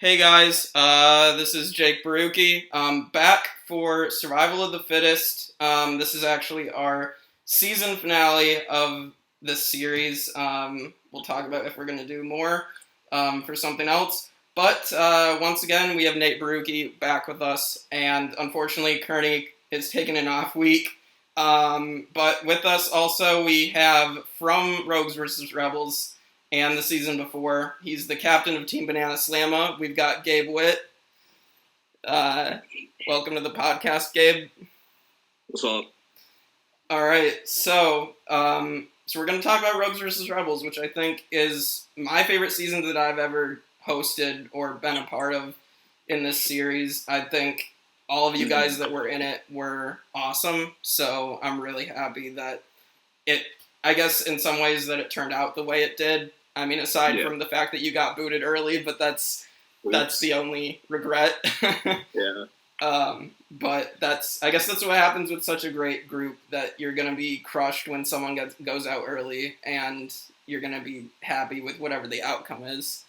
Hey guys, this is Jake Baruki. Back for Survival of the Fittest. This is actually our season finale of this series. We'll talk about if we're going to do more for something else. But once again, we have Nate Baruki back with us, and unfortunately, Kearney is taking an off week. But with us also, we have from Rogues vs. Rebels and the season before. He's the captain of Team BananaSlama. We've got Gabe Witt. Welcome to the podcast, Gabe. What's up? All right, so we're going to talk about Rogues vs. Rebels, which I think is my favorite season that I've ever hosted or been a part of in this series. I think all of you guys that were in it were awesome, so I'm really happy that I guess in some ways that it turned out the way it did. I mean, aside from the fact that you got booted early, but that's the only regret. Yeah. But I guess that's what happens with such a great group, that you're going to be crushed when someone goes out early, and you're going to be happy with whatever the outcome is.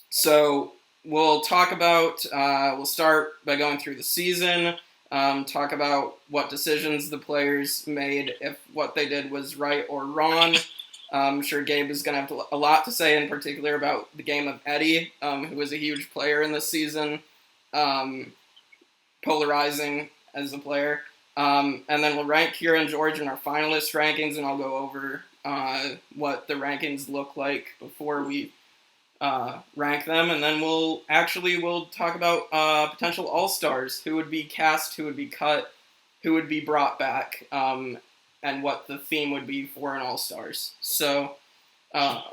So we'll talk about, we'll start by going through the season, talk about what decisions the players made, if what they did was right or wrong. I'm sure Gabe is going to have a lot to say in particular about the game of Eddie, who was a huge player in this season, polarizing as a player. And then we'll rank Keira and George in our finalist rankings, and I'll go over what the rankings look like before we rank them. And then we'll talk about potential all-stars, who would be cast, who would be cut, who would be brought back, and what the theme would be for an all-stars. So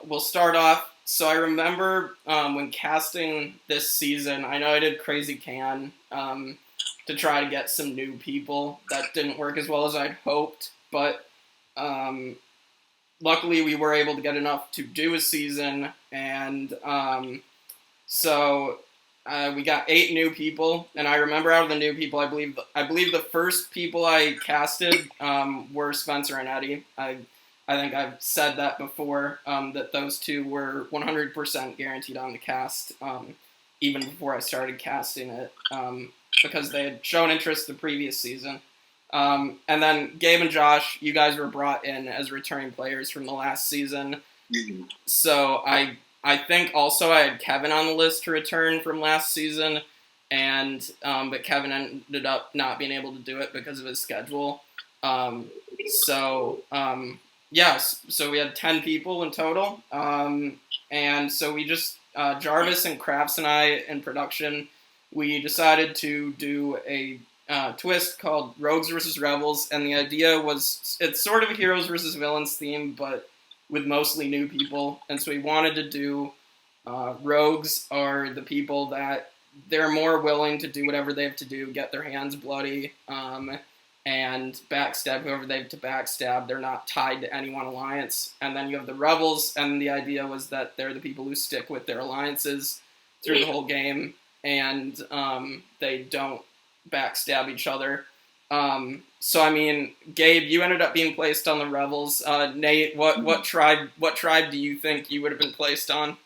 we'll start off. So I remember when casting this season, I know I did Crazy Can to try to get some new people. That didn't work as well as I'd hoped, but luckily we were able to get enough to do a season, and so we got 8 new people, and I remember out of the new people, I believe the first people I casted were Spencer and Eddie. I think I've said that before, that those two were 100% guaranteed on the cast, even before I started casting it, because they had shown interest the previous season. And then Gabe and Josh, you guys were brought in as returning players from the last season. Mm-hmm. So I think also I had Kevin on the list to return from last season, and but Kevin ended up not being able to do it because of his schedule. Yes, so we had 10 people in total, and so we just Jarvis and Crafts and I in production, we decided to do a twist called Rogues vs. Rebels, and the idea was it's sort of a heroes versus villains theme, but with mostly new people. And so we wanted to do rogues are the people that they're more willing to do whatever they have to do, get their hands bloody, and backstab whoever they have to backstab. They're not tied to any one alliance. And then you have the rebels, and the idea was that they're the people who stick with their alliances through the whole game, and they don't backstab each other. So I mean, Gabe, you ended up being placed on the rebels. Nate, what tribe do you think you would have been placed on?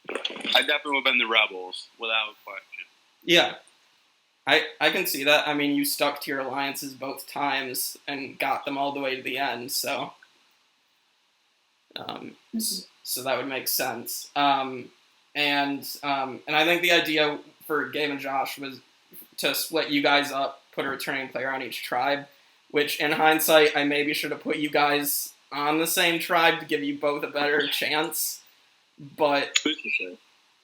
I definitely would have been the rebels, without question. Yeah, I can see that. I mean, you stuck to your alliances both times and got them all the way to the end, so so that would make sense. And I think the idea for Gabe and Josh was to split you guys up, put a returning player on each tribe, which in hindsight, I maybe should have put you guys on the same tribe to give you both a better chance. But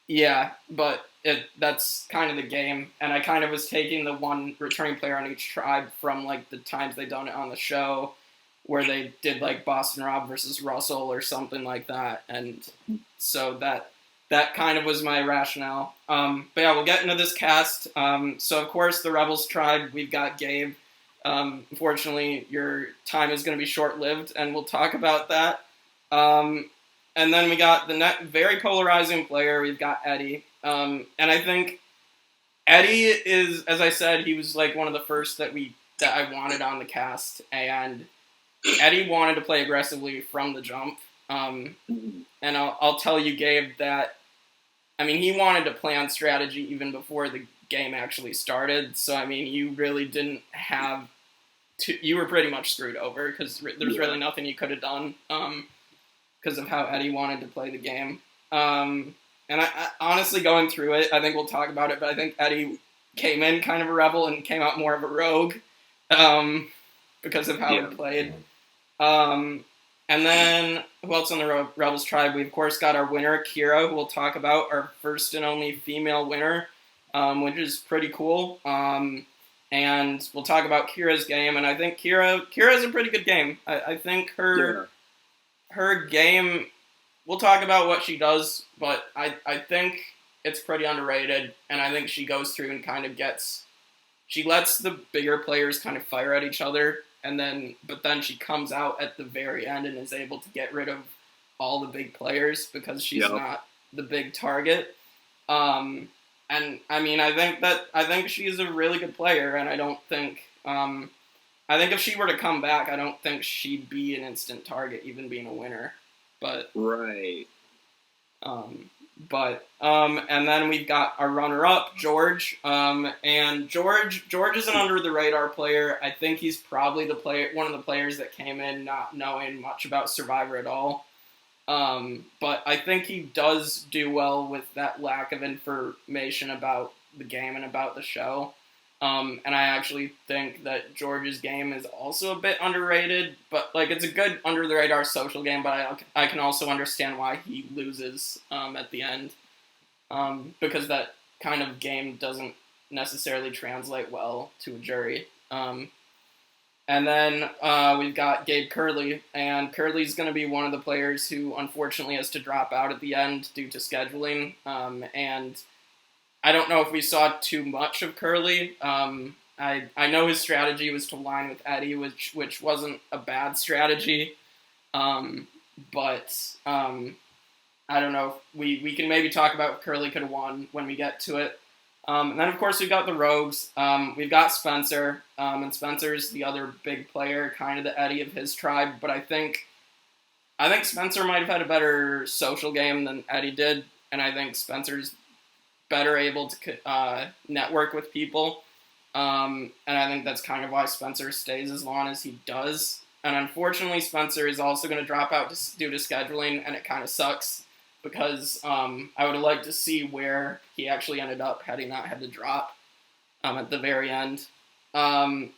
yeah, but that's kind of the game, and I kind of was taking the one returning player on each tribe from like the times they done it on the show, where they did like Boston Rob versus Russell or something like that, and so that kind of was my rationale. But yeah, we'll get into this cast. So of course, the Rebels tribe, we've got Gabe. Unfortunately, your time is going to be short-lived, and we'll talk about that. And then we got the very polarizing player. We've got Eddie. And I think Eddie is, as I said, he was like one of the first that I wanted on the cast. And Eddie wanted to play aggressively from the jump. And I'll tell you, Gabe, that I mean, he wanted to plan strategy even before the game actually started. So, I mean, you really didn't have to, you were pretty much screwed over because there's really nothing you could have done because of how Eddie wanted to play the game. And I honestly, going through it, I think we'll talk about it, but I think Eddie came in kind of a rebel and came out more of a rogue because of how he played. And then, who else on the Rebels tribe? We, of course, got our winner, Keira, who we'll talk about, our first and only female winner, which is pretty cool. And we'll talk about Kira's game, and I think Kira's a pretty good game. I think her game, we'll talk about what she does, but I think it's pretty underrated, and I think she goes through and kind of she lets the bigger players kind of fire at each other, but then she comes out at the very end and is able to get rid of all the big players because she's not the big target. And I mean, I think she's a really good player, and I don't think I think if she were to come back, I don't think she'd be an instant target, even being a winner. But right. And then we've got our runner-up, George. And George is an under-the-radar player. I think he's probably one of the players that came in not knowing much about Survivor at all. But I think he does do well with that lack of information about the game and about the show. And I actually think that George's game is also a bit underrated, but like it's a good under-the-radar social game, but I can also understand why he loses at the end, because that kind of game doesn't necessarily translate well to a jury. And then we've got Gabe Curley, and Curley's going to be one of the players who unfortunately has to drop out at the end due to scheduling, and I don't know if we saw too much of Curley. I know his strategy was to line with Eddie, which wasn't a bad strategy. But I don't know. We can maybe talk about if Curley could have won when we get to it. And then, of course, we've got the Rogues. We've got Spencer. And Spencer's the other big player, kind of the Eddie of his tribe. But I think Spencer might have had a better social game than Eddie did. And I think Spencer's better able to network with people, and I think that's kind of why Spencer stays as long as he does. And unfortunately, Spencer is also going to drop out due to scheduling, and it kind of sucks because I would have liked to see where he actually ended up had he not had to drop at the very end. We'll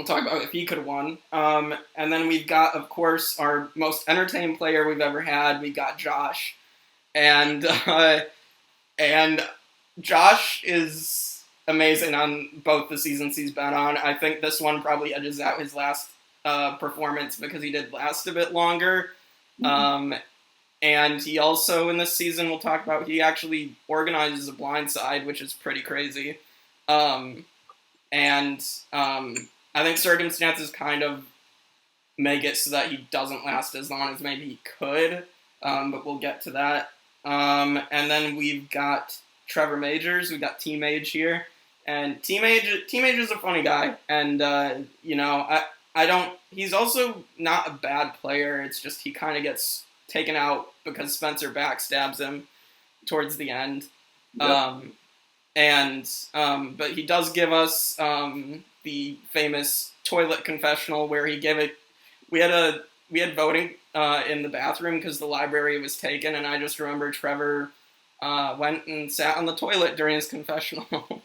talk about if he could have won. And then we've got, of course, our most entertaining player we've ever had. We got Josh, and Josh is amazing on both the seasons he's been on. I think this one probably edges out his last performance because he did last a bit longer. Mm-hmm. And he also, in this season, we'll talk about, he actually organizes a blind side, which is pretty crazy. I think circumstances kind of make it so that he doesn't last as long as maybe he could, but we'll get to that. And then we've got Trevor Majors. We've got T-Mage here. And T-Mage is a funny guy. And, he's also not a bad player. It's just he kind of gets taken out because Spencer backstabs him towards the end. Yep. But he does give us the famous toilet confessional where he gave it. We had voting in the bathroom because the library was taken, and I just remember Trevor went and sat on the toilet during his confessional.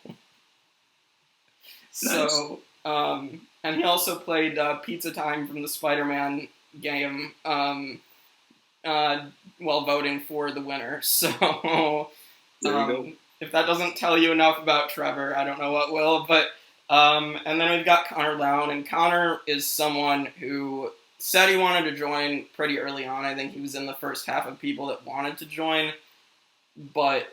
Nice. So, and he also played Pizza Time from the Spider-Man game while voting for the winner. So, if that doesn't tell you enough about Trevor, I don't know what will. But and then we've got Connor Lown, and Connor is someone who said he wanted to join pretty early on. I think he was in the first half of people that wanted to join, but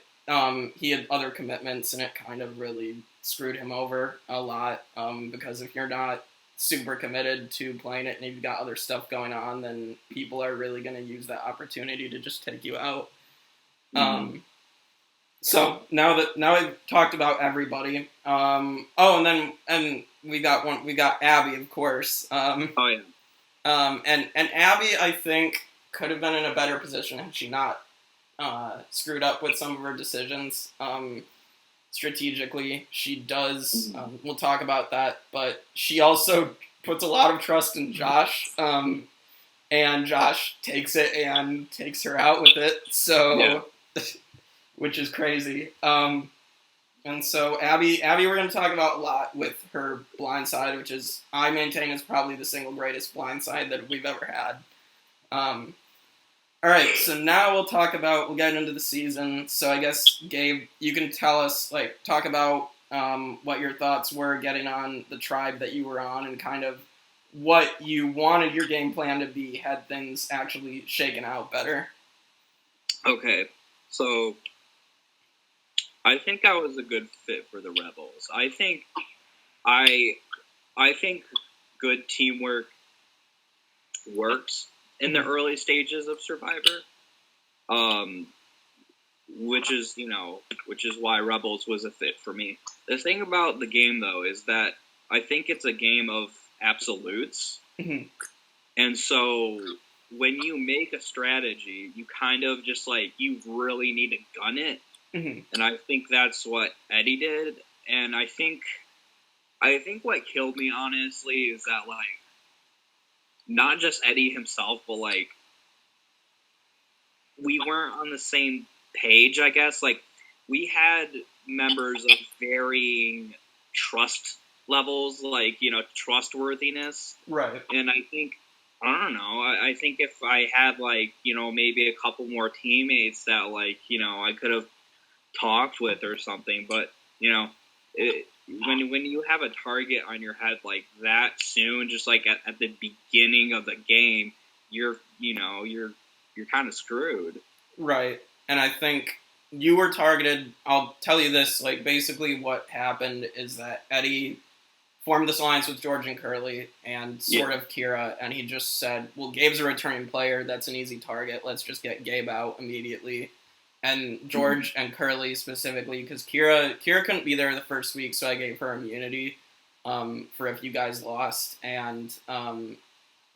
he had other commitments, and it kind of really screwed him over a lot, because if you're not super committed to playing it and you've got other stuff going on, then people are really going to use that opportunity to just take you out. Mm-hmm. So now we've talked about everybody. And we got Abby, of course. And Abby, I think, could have been in a better position had she not screwed up with some of her decisions strategically. She does. We'll talk about that, but she also puts a lot of trust in Josh, and Josh takes it and takes her out with it. So, which is crazy. And so Abby, we're going to talk about a lot with her blindside, which is, I maintain, is probably the single greatest blindside that we've ever had. All right, so now we'll get into the season. So I guess, Gabe, you can tell us, talk about what your thoughts were getting on the tribe that you were on and kind of what you wanted your game plan to be had things actually shaken out better. Okay, so I think I was a good fit for the Rebels. I think good teamwork works in the early stages of Survivor, which is why Rebels was a fit for me. The thing about the game, though, is that I think it's a game of absolutes, and so when you make a strategy, you kind of just you really need to gun it. And I think that's what Eddie did. And I think what killed me, honestly, is that, not just Eddie himself, but, we weren't on the same page, I guess. We had members of varying trust levels, trustworthiness. Right. And I think, I don't know, I think if I had, maybe a couple more teammates that, I could have talked with or something, but when you have a target on your head like that soon, just at the beginning of the game, you're kind of screwed. Right. And I think you were targeted. I'll tell you this, basically what happened is that Eddie formed this alliance with George and Curly and sort of Keira, and he just said, well, Gabe's a returning player, that's an easy target, let's just get Gabe out immediately. And George and Curly specifically, because Keira couldn't be there the first week, so I gave her immunity for if you guys lost. And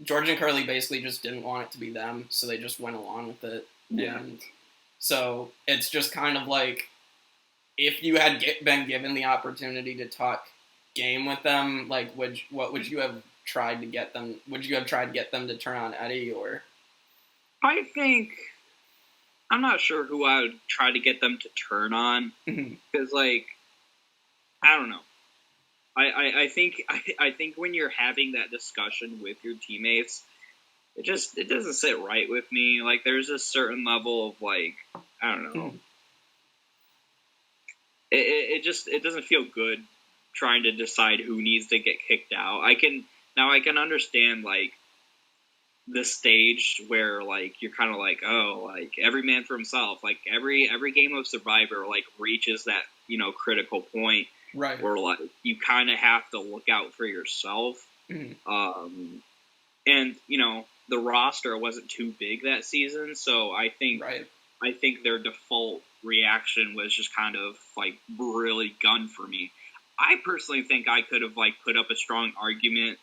George and Curly basically just didn't want it to be them, so they just went along with it. Yeah. And so it's just kind of if you had been given the opportunity to talk game with them, what would you have tried to get them? Would you have tried to get them to turn on Eddie, or? I think I'm not sure who I would try to get them to turn on, because I don't know. I think when you're having that discussion with your teammates, it doesn't sit right with me. There's a certain level of I don't know. It doesn't feel good trying to decide who needs to get kicked out. I can understand the stage where you're kind of every man for himself. Every game of Survivor reaches that critical point, right, where you kind of have to look out for yourself. And the roster wasn't too big that season, so I think their default reaction was just kind of really gun for me. I personally think I could have put up a strong argument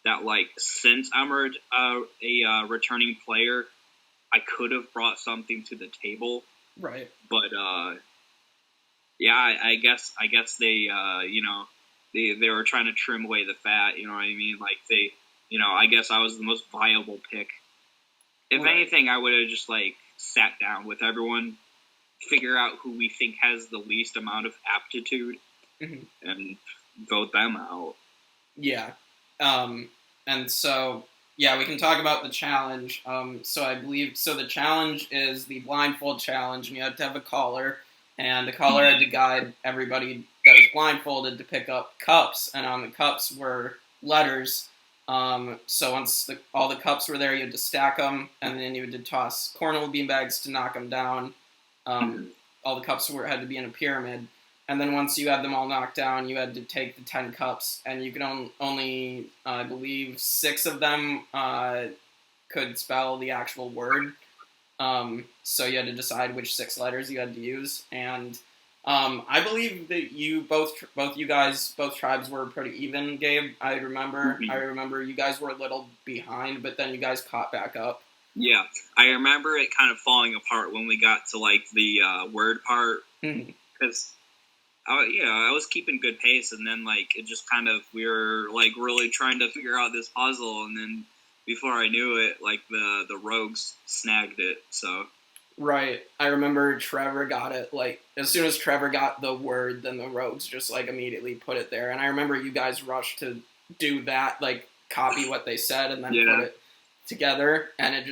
that since I'm a returning player, I could have brought something to the table. Right. But yeah, I guess they they were trying to trim away the fat. You know what I mean? I guess I was the most viable pick. If anything, I would have just sat down with everyone, figure out who we think has the least amount of aptitude, and vote them out. Yeah. And so, yeah, we can talk about the challenge. So I believe, the challenge is the blindfold challenge, and you have to have a caller, and the caller had to guide everybody that was blindfolded to pick up cups, and on the cups were letters. So once all the cups were there, you had to stack them, and then you had to toss cornhole beanbags to knock them down. All the cups had to be in a pyramid. And then once you had them all knocked down, you had to take the 10 cups, and you could only, I believe, 6 of them could spell the actual word. So you had to decide which 6 letters you had to use. And I believe that both tribes were pretty even, Gabe. I remember you guys were a little behind, but then you guys caught back up. Yeah, I remember it kind of falling apart when we got to like the word part because I was keeping good pace, and then like it just kind of we were like really trying to figure out this puzzle, and then before I knew it, like the rogues snagged it. So right, I remember Trevor got it like as soon as Trevor got the word, then the rogues just like immediately put it there, and I remember you guys rushed to do that, like copy what they said and then put it together, and it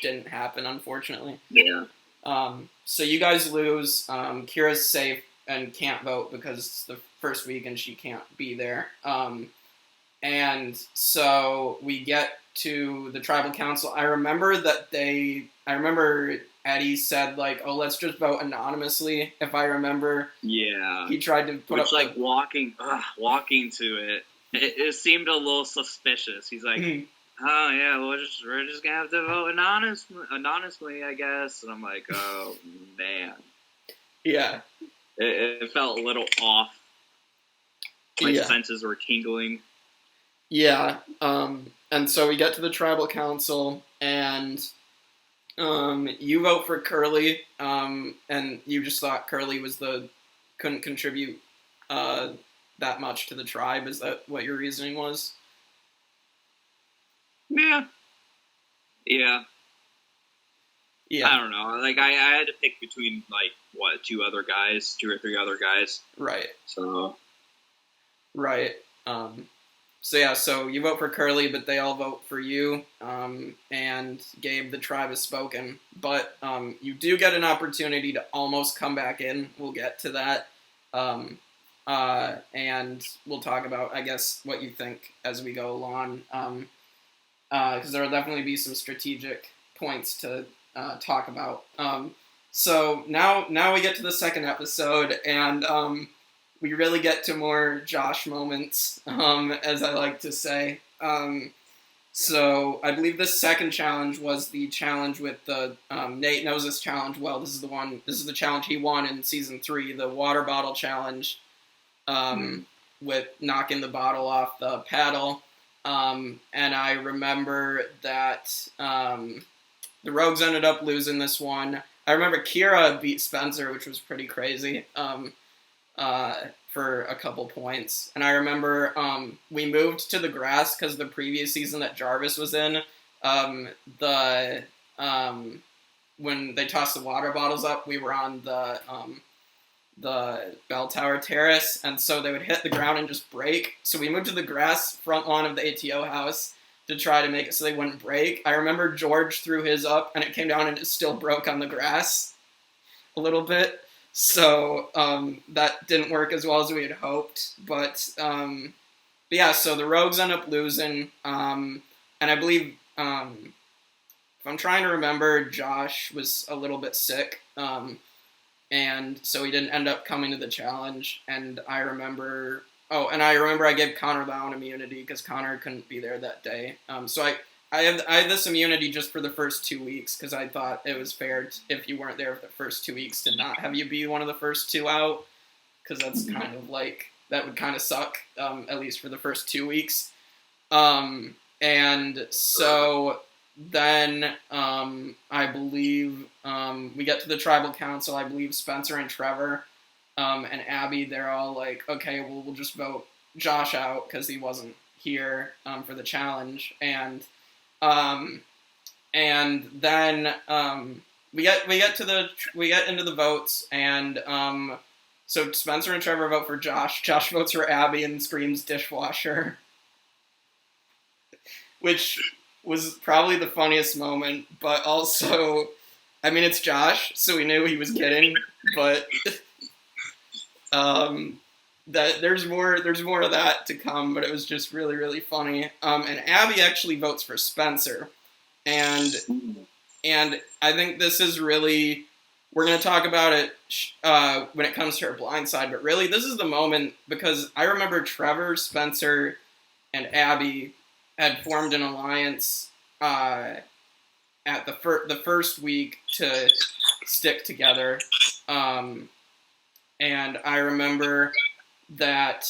didn't happen, unfortunately. Yeah. So you guys lose. Kira's safe and can't vote because it's the first week and she can't be there. And so we get to the tribal council. I remember Eddie said like, "Oh, let's just vote anonymously." If I remember. Yeah. He tried to put up like walking to it. It seemed a little suspicious. He's like, "Oh yeah, we're just gonna have to vote anonymously, I guess." And I'm like, "Oh man." Yeah. It felt a little off. My senses were tingling. Yeah. And so we get to the tribal council, and you vote for Curly, and you just thought Curly couldn't contribute that much to the tribe. Is that what your reasoning was? Yeah. Yeah. Yeah. I don't know. Like I had to pick between like two or three other guys. Right. So. Right. So you vote for Curly, but they all vote for you. And Gabe, the tribe has spoken. But you do get an opportunity to almost come back in. We'll get to that. And we'll talk about, I guess, what you think as we go along. Because there will definitely be some strategic points to talk about. So now we get to the second episode, and we really get to more Josh moments, as I like to say. So I believe the second challenge was the challenge with the Nate knows this challenge well. This is the challenge he won in season 3, the water bottle challenge, with knocking the bottle off the paddle. And I remember that the Rogues ended up losing this one. I remember Keira beat Spencer, which was pretty crazy, for a couple points. And I remember we moved to the grass because the previous season that Jarvis was in, when they tossed the water bottles up, we were on the bell tower terrace, and so they would hit the ground and just break. So we moved to the grass front lawn of the ATO house to try to make it so they wouldn't break. I remember George threw his up, and it came down and it still broke on the grass a little bit. So that didn't work as well as we had hoped. But yeah, so the Rogues end up losing. And I believe, if I'm trying to remember, Josh was a little bit sick. And so he didn't end up coming to the challenge. And I remember I gave Connor Lown immunity because Connor couldn't be there that day. So I had this immunity just for the first 2 weeks because I thought it was fair if you weren't there for the first 2 weeks to not have you be one of the first 2 out, because that's kind of like, that would kind of suck, at least for the first 2 weeks. And so then I believe we get to the tribal council. I believe Spencer and Trevor and Abby, they're all like, okay, well, we'll just vote Josh out because he wasn't here for the challenge. And then we get into the votes, and so Spencer and Trevor vote for Josh. Josh votes for Abby and screams dishwasher, which was probably the funniest moment, but also, I mean, it's Josh, so we knew he was kidding, but that there's more of that to come, but it was just really, really funny. And Abby actually votes for Spencer, and I think this is really, we're going to talk about it when it comes to her blind side, but really this is the moment, because I remember Trevor, Spencer, and Abby had formed an alliance at the first week to stick together, and I remember that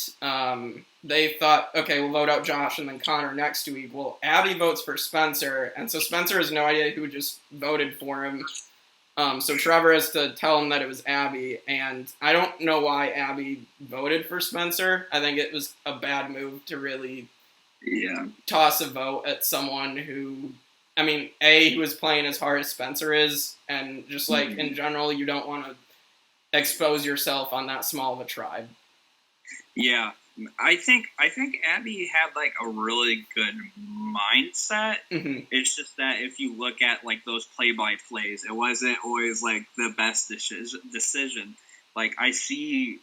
they thought, okay, we'll vote out Josh and then Connor next week. Well, Abby votes for Spencer, and so Spencer has no idea who just voted for him. So Trevor has to tell him that it was Abby, and I don't know why Abby voted for Spencer. I think it was a bad move to really toss a vote at someone who, I mean, who is playing as hard as Spencer is, and just like in general, you don't want to expose yourself on that small of a tribe. Yeah, I think Abby had like a really good mindset. Mm-hmm. It's just that if you look at like those play-by-plays, it wasn't always like the best decision. Like I see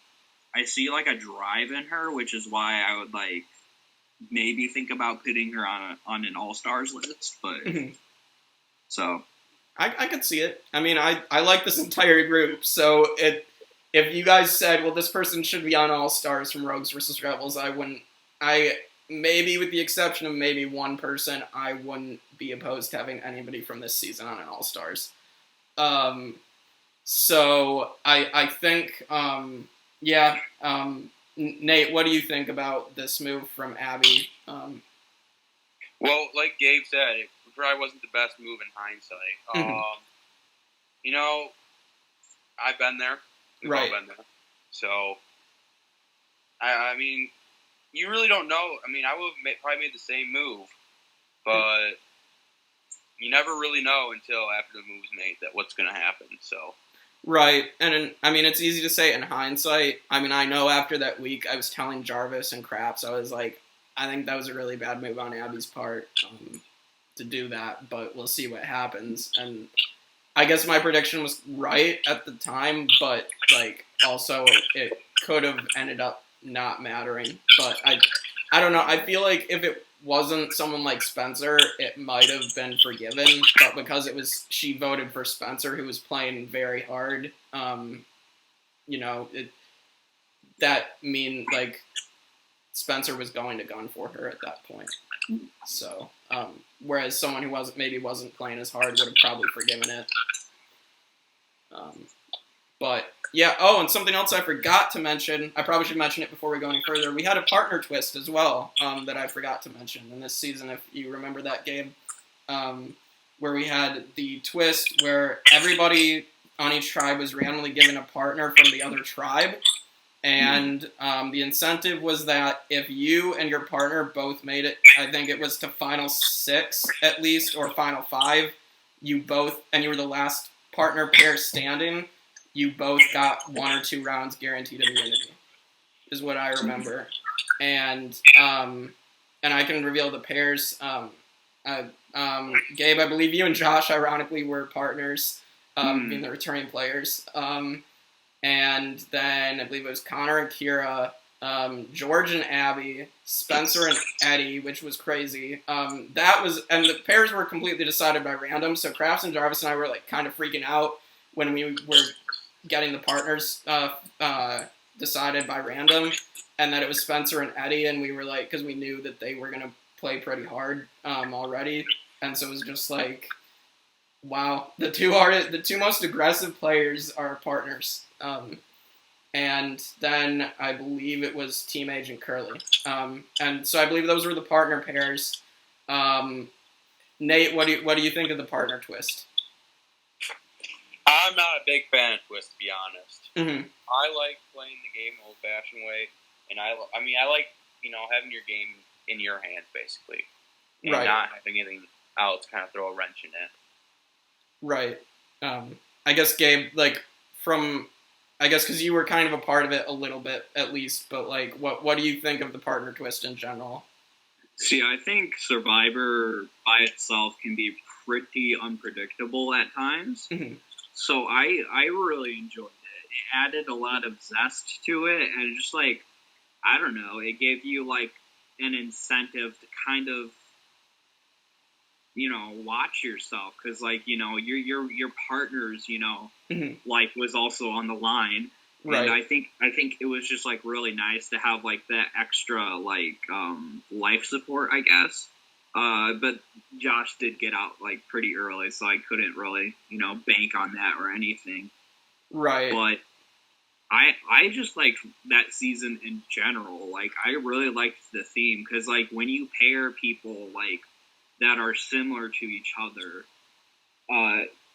like a drive in her, which is why I would like maybe think about putting her on an all-stars list. But so I could see it. I mean, I like this entire group, so if you guys said, well, this person should be on All Stars from Rogues versus Rebels, I wouldn't. Maybe with the exception of maybe one person, I wouldn't be opposed to having anybody from this season on an All Stars. So I think, Nate, what do you think about this move from Abby? Well, like Gabe said, it probably wasn't the best move in hindsight. You know, I've been there. We've all been there. So, I mean, you really don't know. I mean, I would have probably made the same move, but you never really know until after the move's made that what's going to happen. So, right, and I mean, it's easy to say in hindsight. I mean, I know after that week, I was telling Jarvis and Craps, I was like, I think that was a really bad move on Abby's part to do that, but we'll see what happens. And I guess my prediction was right at the time, but like also it could have ended up not mattering. But I don't know. I feel like if it wasn't someone like Spencer, it might have been forgiven. But because she voted for Spencer, who was playing very hard. Like Spencer was going to gun for her at that point. So, whereas someone who wasn't playing as hard would have probably forgiven it. But yeah. Oh, and something else I forgot to mention. I probably should mention it before we go any further. We had a partner twist as well that I forgot to mention in this season. If you remember that game, where we had the twist where everybody on each tribe was randomly given a partner from the other tribe. And the incentive was that if you and your partner both made it, I think it was to Final 6 at least, or Final 5, you were the last partner pair standing, you both got 1 or 2 rounds guaranteed immunity, is what I remember. And I can reveal the pairs. Gabe, I believe you and Josh, ironically, were partners, being the returning players. And then I believe it was Connor and Keira, George and Abby, Spencer and Eddie, which was crazy. And the pairs were completely decided by random. So Crafts and Jarvis and I were like kind of freaking out when we were getting the partners decided by random, and that it was Spencer and Eddie, and we were like, because we knew that they were gonna play pretty hard already, and so it was just like, wow, the two most aggressive players are partners. And then I believe it was Team Agent Curly. And so I believe those were the partner pairs. Nate, what do you think of the partner twist? I'm not a big fan of twist, to be honest. Mm-hmm. I like playing the game the old-fashioned way, and I like having your game in your hands basically, and not having anything else kind of throw a wrench in it. Right. I guess Gabe, because you were kind of a part of it a little bit at least, but like, what do you think of the partner twist in general? See, I think Survivor by itself can be pretty unpredictable at times. Mm-hmm. So I really enjoyed it. It added a lot of zest to it, and just like, I don't know, it gave you like an incentive to kind of, watch yourself, because like, your partner's, Mm-hmm. life was also on the line. Right. And I think it was just like really nice to have like that extra like life support, I guess. But Josh did get out like pretty early, so I couldn't really, bank on that or anything. Right. I just liked that season in general. Like, I really liked the theme because, like, when you pair people like that are similar to each other,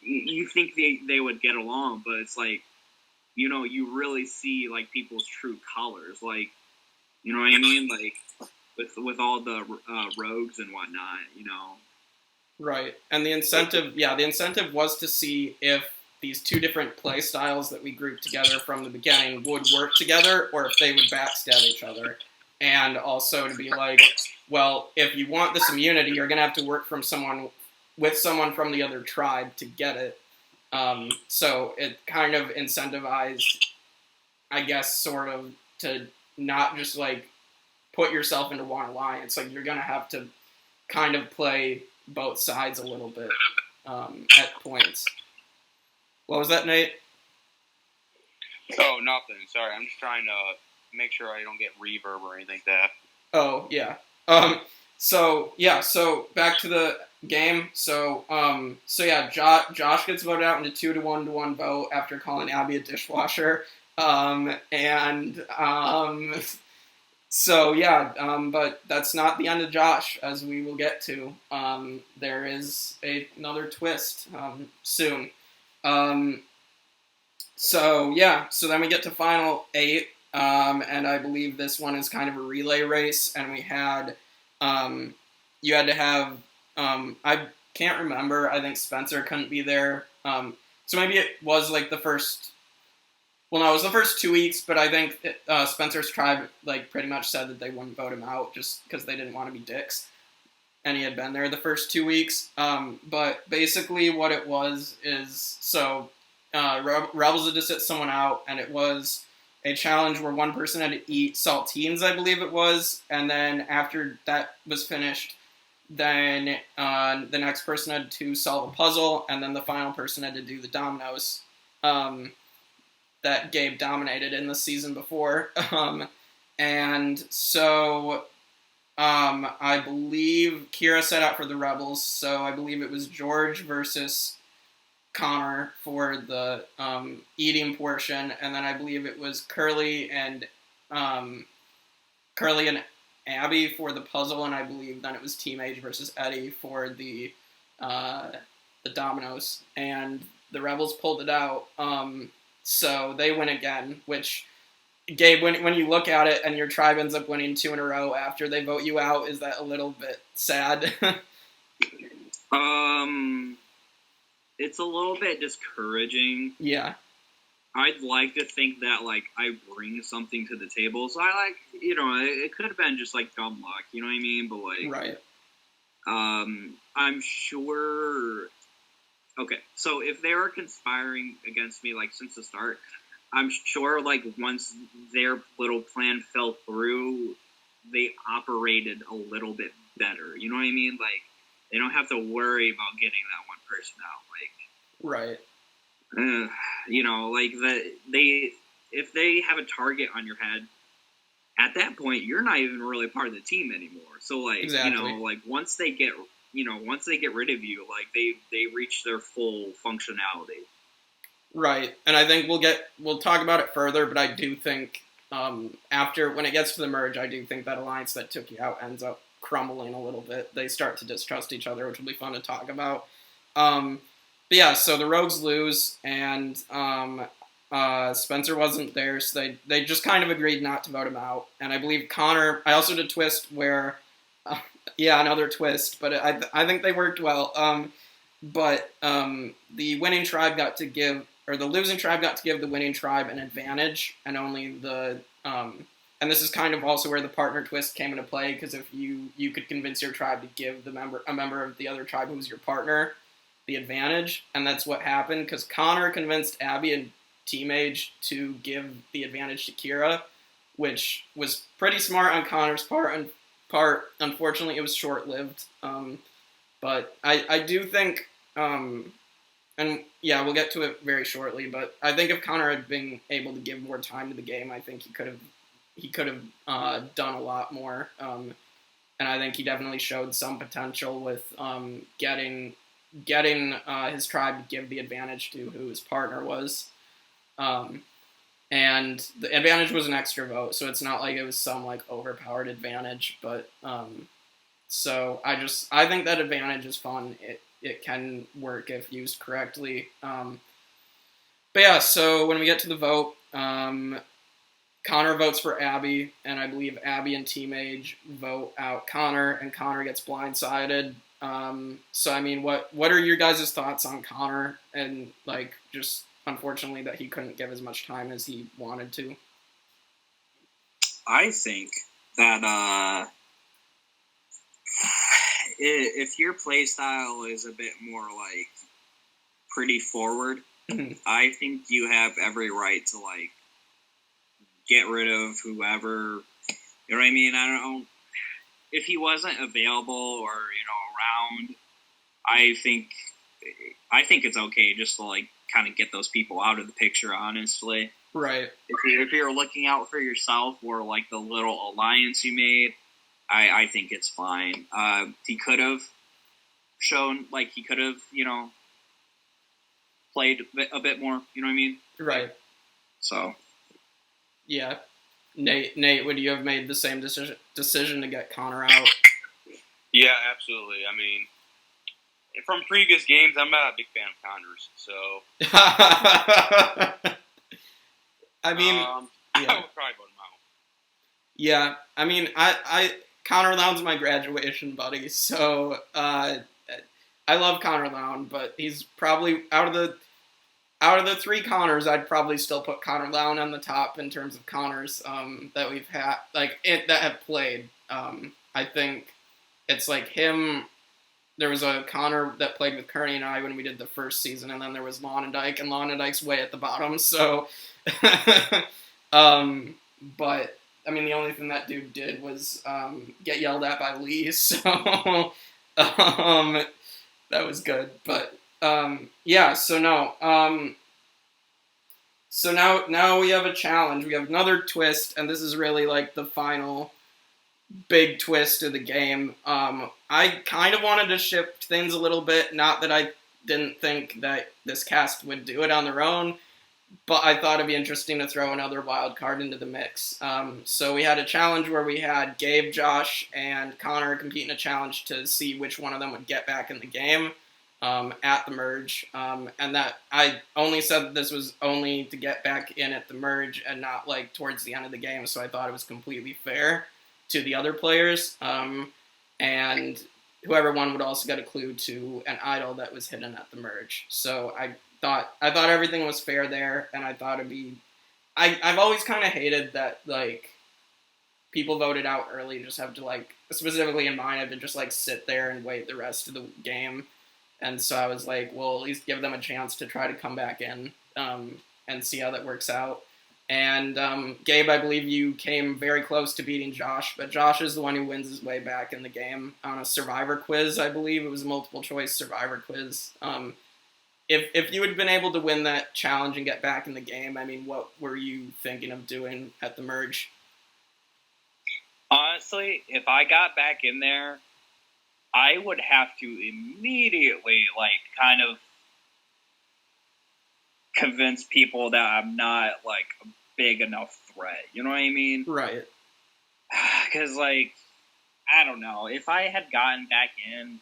you think they would get along, but it's like, you know, you really see like people's true colors. Like, you know what I mean? Like with all the rogues and whatnot, you know. Right, and the incentive was to see if these two different play styles that we grouped together from the beginning would work together, or if they would backstab each other. And also to be like, well, if you want this immunity, you're going to have to work with someone from the other tribe to get it. So it kind of incentivized, I guess, sort of to not just like put yourself into one alliance. Like, you're going to have to kind of play both sides a little bit at points. What was that, Nate? Oh, nothing. Sorry, I'm just trying to make sure I don't get reverb or anything like that. Oh, yeah. So back to the game. So yeah, Josh gets voted out in a 2-1 vote after calling Abby a dishwasher. So yeah, but that's not the end of Josh, as we will get to. There is another twist soon. So yeah, so then we get to final 8, and I believe this one is kind of a relay race, and we had, you had to have, I can't remember, I think Spencer couldn't be there, so maybe it was like the first, well no, it was the first 2 weeks, but I think Spencer's tribe like pretty much said that they wouldn't vote him out just because they didn't want to be dicks, and he had been there the first 2 weeks, but basically what it was is, so Rebels had to sit someone out, and it was a challenge where one person had to eat saltines, I believe it was, and then after that was finished, then the next person had to solve a puzzle, and then the final person had to do the dominoes that Gabe dominated in the season before. And so I believe Keira set out for the Rebels, so I believe it was George versus Connor for the eating portion, and then I believe it was Curly and Abby for the puzzle, and I believe then it was Team Age versus Eddie for the dominoes, and the Rebels pulled it out, so they win again, which, Gabe, when you look at it and your tribe ends up winning 2 in a row after they vote you out, is that a little bit sad? It's a little bit discouraging. Yeah. I'd like to think that, like, I bring something to the table. So I, like, you know, it could have been just, like, dumb luck, you know what I mean? But, like... Right. I'm sure... Okay, so if they were conspiring against me, like, since the start, I'm sure, like, once their little plan fell through, they operated a little bit better. You know what I mean? Like, they don't have to worry about getting that one person out. Like, right. You know, like if they have a target on your head, at that point you're not even really part of the team anymore. So like, exactly. You know, like once they get rid of you, like they reach their full functionality. Right, and I think we'll talk about it further, but I do think after, when it gets to the merge, I do think that alliance that took you out ends up crumbling a little bit. They start to distrust each other, which will be fun to talk about. But yeah, so the Rogues lose, and Spencer wasn't there, so they just kind of agreed not to vote him out. And I believe Connor, I also did a twist where, another twist, but I think they worked well. But the winning tribe got to give, or the losing tribe got to give the winning tribe an advantage, and only the, and this is kind of also where the partner twist came into play, because if you could convince your tribe to give a member of the other tribe who was your partner the advantage, and that's what happened, because Connor convinced Abby and Team Age to give the advantage to Keira, which was pretty smart on Connor's part. Unfortunately, it was short-lived, but I do think, and yeah, we'll get to it very shortly, but I think if Connor had been able to give more time to the game, I think he could have done a lot more, and I think he definitely showed some potential with getting his tribe to give the advantage to who his partner was, And the advantage was an extra vote, so it's not like it was some like overpowered advantage. But so I think that advantage is fun. It can work if used correctly. But yeah, so when we get to the vote, Connor votes for Abby, and I believe Abby and Team Age vote out Connor, and Connor gets blindsided. So I mean, what are your guys' thoughts on Connor, and like just unfortunately that he couldn't give as much time as he wanted to? I think that if your play style is a bit more like pretty forward, I think you have every right to like get rid of whoever. You know what I mean? I don't know if he wasn't available or around. I think it's okay just to like kind of get those people out of the picture. Honestly, right. If you're looking out for yourself or like the little alliance you made, I think it's fine. He could have shown like he could have played a bit more. You know what I mean? Right. So. Yeah. Nate, would you have made the same decision to get Connor out? Yeah, absolutely. I mean, from previous games, I'm not a big fan of Connor's, so. I mean, yeah. I would probably vote him out. Yeah, I mean, Connor Lown's my graduation buddy, so I love Connor Lown, but he's probably out of the 3 Connors, I'd probably still put Connor Lown on the top in terms of Connors that we've had, that have played. I think it's like him. There was a Connor that played with Kearney and I when we did the first season, and then there was Lonendijk, and Lonendijk's way at the bottom. So, but I mean, the only thing that dude did was get yelled at by Lee. So that was good, but. Yeah, so no. So now we have a challenge. We have another twist, and this is really like the final big twist of the game. I kind of wanted to shift things a little bit. Not that I didn't think that this cast would do it on their own, but I thought it'd be interesting to throw another wild card into the mix. So we had a challenge where we had Gabe, Josh, and Connor compete in a challenge to see which one of them would get back in the game. At the merge, and that I only said that this was only to get back in at the merge and not like towards the end of the game, so I thought it was completely fair to the other players, and whoever won would also get a clue to an idol that was hidden at the merge. So I thought everything was fair there, and I thought it'd be. I've always kind of hated that like people voted out early just have to like, specifically in mine, I have to just like sit there and wait the rest of the game. And so I was like, well, at least give them a chance to try to come back in and see how that works out. And Gabe, I believe you came very close to beating Josh, but Josh is the one who wins his way back in the game on a survivor quiz, I believe. It was a multiple choice survivor quiz. If you had been able to win that challenge and get back in the game, I mean, what were you thinking of doing at the merge? Honestly, if I got back in there, I would have to immediately, like, kind of convince people that I'm not, like, a big enough threat. You know what I mean? Right. Because, like, I don't know. If I had gotten back in,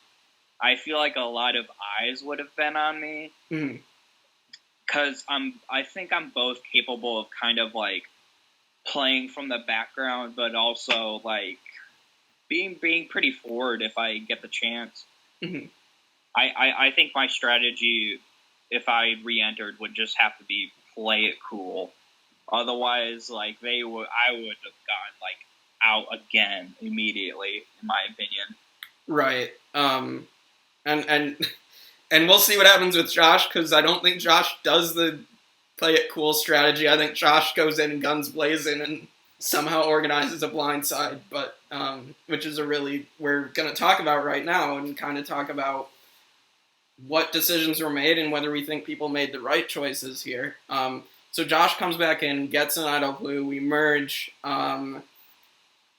I feel like a lot of eyes would have been on me. Because I think I'm both capable of kind of, like, playing from the background, but also, like, being pretty forward if I get the chance. I think my strategy, if I re-entered, would just have to be play it cool. Otherwise, like I would have gotten like out again immediately, in my opinion. Right. And we'll see what happens with Josh, because I don't think Josh does the play it cool strategy. I think Josh goes in guns blazing and somehow organizes a blindside, but which is we're going to talk about right now and kind of talk about what decisions were made and whether we think people made the right choices here. So Josh comes back in, gets an idol clue, we merge, and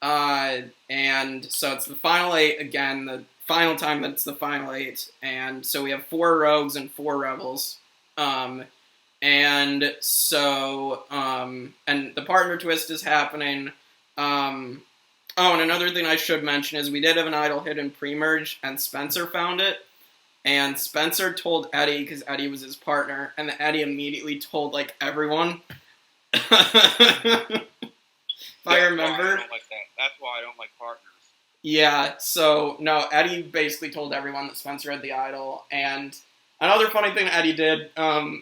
so it's the final 8 again, the final time that it's the final 8, and so we have 4 rogues and 4 rebels. And so, and the partner twist is happening. Oh, and another thing I should mention is we did have an idol hidden pre-merge, and Spencer found it. And Spencer told Eddie, because Eddie was his partner, and Eddie immediately told, like, everyone. If I remember. That's why I don't like partners. Yeah, so, no, Eddie basically told everyone that Spencer had the idol. And another funny thing Eddie did, I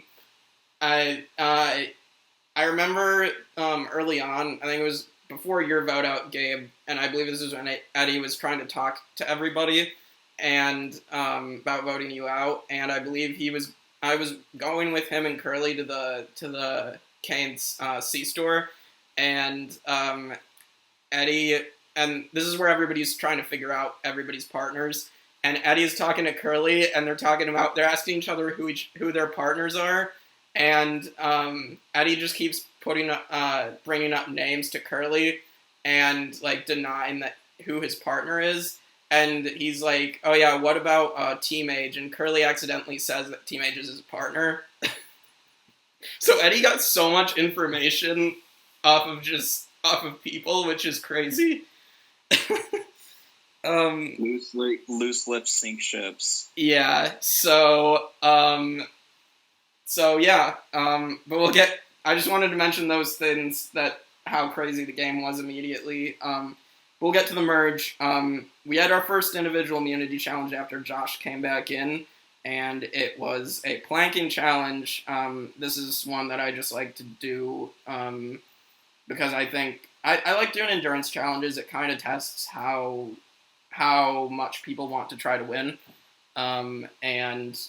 remember early on, I think it was before your vote out, Gabe, and I believe this is when Eddie was trying to talk to everybody and about voting you out, and I believe I was going with him and Curly to the Kane's C-store, and Eddie, and this is where everybody's trying to figure out everybody's partners, and Eddie's talking to Curly, and they're asking each other who their partners are, and Eddie just keeps bringing up names to Curly, and like denying that who his partner is. And he's like, oh yeah, what about Team Age? And Curly accidentally says that Team Age is his partner. So Eddie got so much information off of people, which is crazy. Loose lips sink ships. Yeah, so yeah, but I just wanted to mention those things, that how crazy the game was immediately. We'll get to the merge. We had our first individual immunity challenge after Josh came back in, and it was a planking challenge. This is one that I just like to do because I think I like doing endurance challenges. It kind of tests how much people want to try to win. And,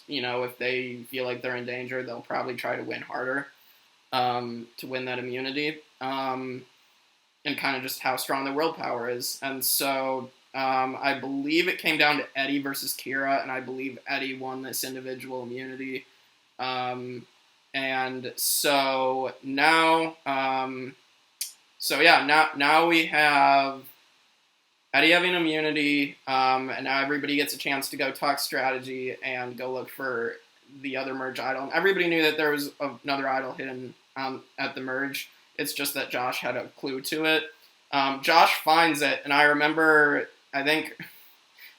if they feel like they're in danger, they'll probably try to win harder to win that immunity. And kind of just how strong their willpower is. And so I believe it came down to Eddie versus Keira, and I believe Eddie won this individual immunity. And so now, now we have Eddie having immunity, and now everybody gets a chance to go talk strategy and go look for the other merge idol. And everybody knew that there was another idol hidden at the merge. It's just that Josh had a clue to it. Josh finds it, and I remember, I think,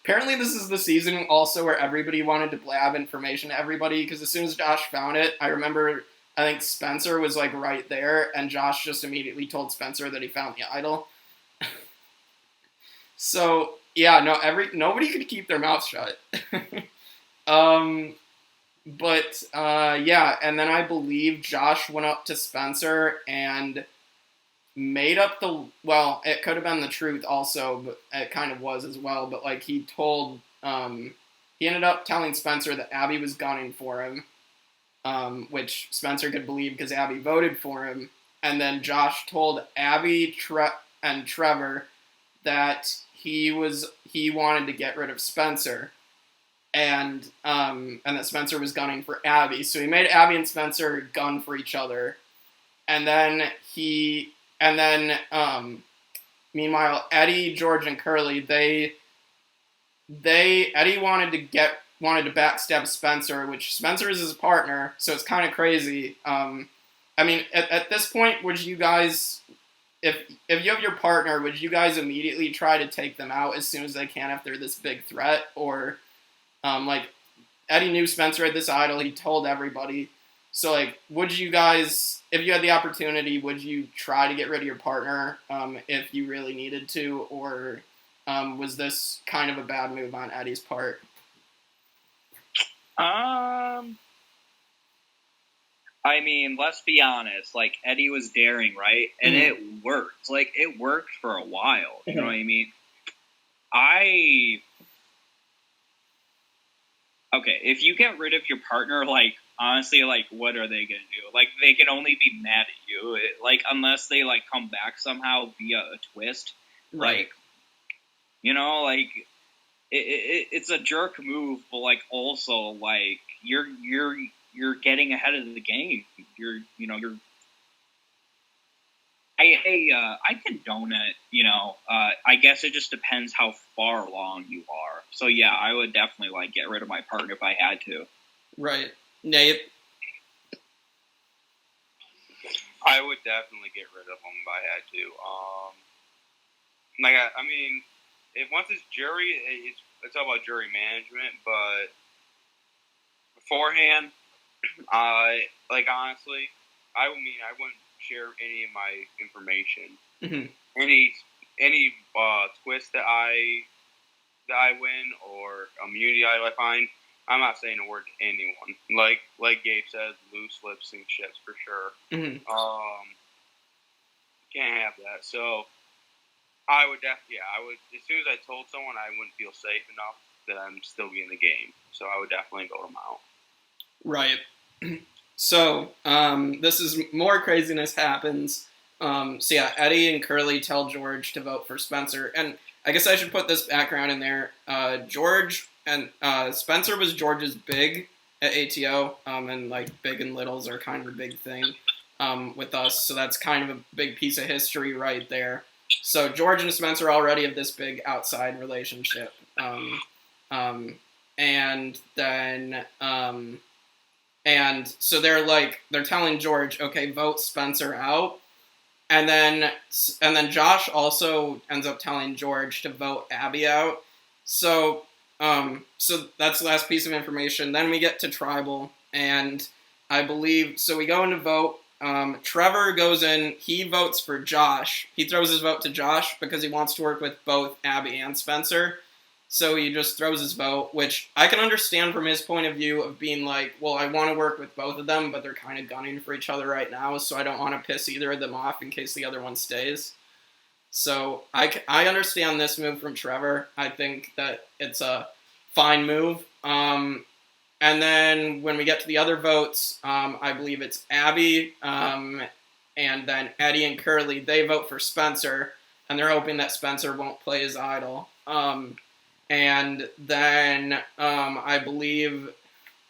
apparently this is the season also where everybody wanted to blab information to everybody, because as soon as Josh found it, I remember, I think Spencer was, like, right there, and Josh just immediately told Spencer that he found the idol. So, yeah, nobody could keep their mouth shut. Yeah, and then I believe Josh went up to Spencer and made up it could have been the truth also, but it kind of was as well, but like he ended up telling Spencer that Abby was gunning for him, which Spencer could believe because Abby voted for him, and then Josh told Abby and Trevor that he wanted to get rid of Spencer, and that Spencer was gunning for Abby. So he made Abby and Spencer gun for each other. And then meanwhile, Eddie, George, and Curly, Eddie wanted to backstab Spencer, which Spencer is his partner, so it's kind of crazy. At this point, would you guys, if you have your partner, would you guys immediately try to take them out as soon as they can if they're this big threat? Or, Eddie knew Spencer had this idol, he told everybody. So, would you guys, if you had the opportunity, would you try to get rid of your partner if you really needed to? Or was this kind of a bad move on Eddie's part? Let's be honest. Eddie was daring, right? And it worked. It worked for a while. You know what I mean? Okay, if you get rid of your partner, honestly, what are they gonna do? They can only be mad at you. Unless they, come back somehow via a twist. Right. It's a jerk move, but, also, you're getting ahead of the game. I condone it, I guess it just depends how far along you are. So yeah, I would definitely get rid of my partner if I had to. Right. Nate? would definitely get rid of him if I had to. I mean, if once it's jury, it's all about jury management. But beforehand, honestly, I wouldn't share any of my information. Any twist that I win or immunity I find, I'm not saying a word to anyone. Like Gabe says, loose lips sink ships for sure. Can't have that. So I would definitely, as soon as I told someone, I wouldn't feel safe enough that I'm still be in the game. So I would definitely vote him out. Right. So this is more craziness happens. So yeah, Eddie and Curly tell George to vote for Spencer, and I guess I should put this background in there. George and Spencer was George's big at ATO, and like big and littles are kind of a big thing with us, so that's kind of a big piece of history right there. So George and Spencer already have this big outside relationship, and then and so they're telling George, okay, vote Spencer out. And then Josh also ends up telling George to vote Abby out. So that's the last piece of information. Then we get to tribal, and I believe so. We go into vote. Trevor goes in. He votes for Josh. He throws his vote to Josh because he wants to work with both Abby and Spencer. So he just throws his vote, which I can understand from his point of view of being like, well, I want to work with both of them, but they're kind of gunning for each other right now, so I don't want to piss either of them off in case the other one stays. So I understand this move from Trevor. I think that it's a fine move. And then when we get to the other votes, I believe it's Abby, and then Eddie and Curly, they vote for Spencer, and they're hoping that Spencer won't play his idol. And then I believe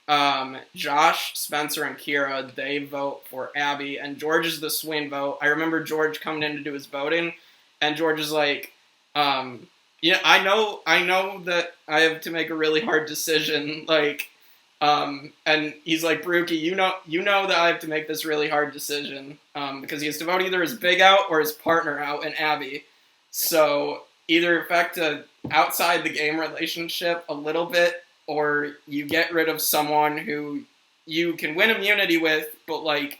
Josh, Spencer, and Keira, they vote for Abby, and George is the swing vote. I remember George coming in to do his voting, and George is like, yeah, I know that I have to make a really hard decision, and he's like, Brookie, you know that I have to make this really hard decision, because he has to vote either his big out or his partner out in Abby. So either affect a outside the game relationship a little bit, or you get rid of someone who you can win immunity with, but like,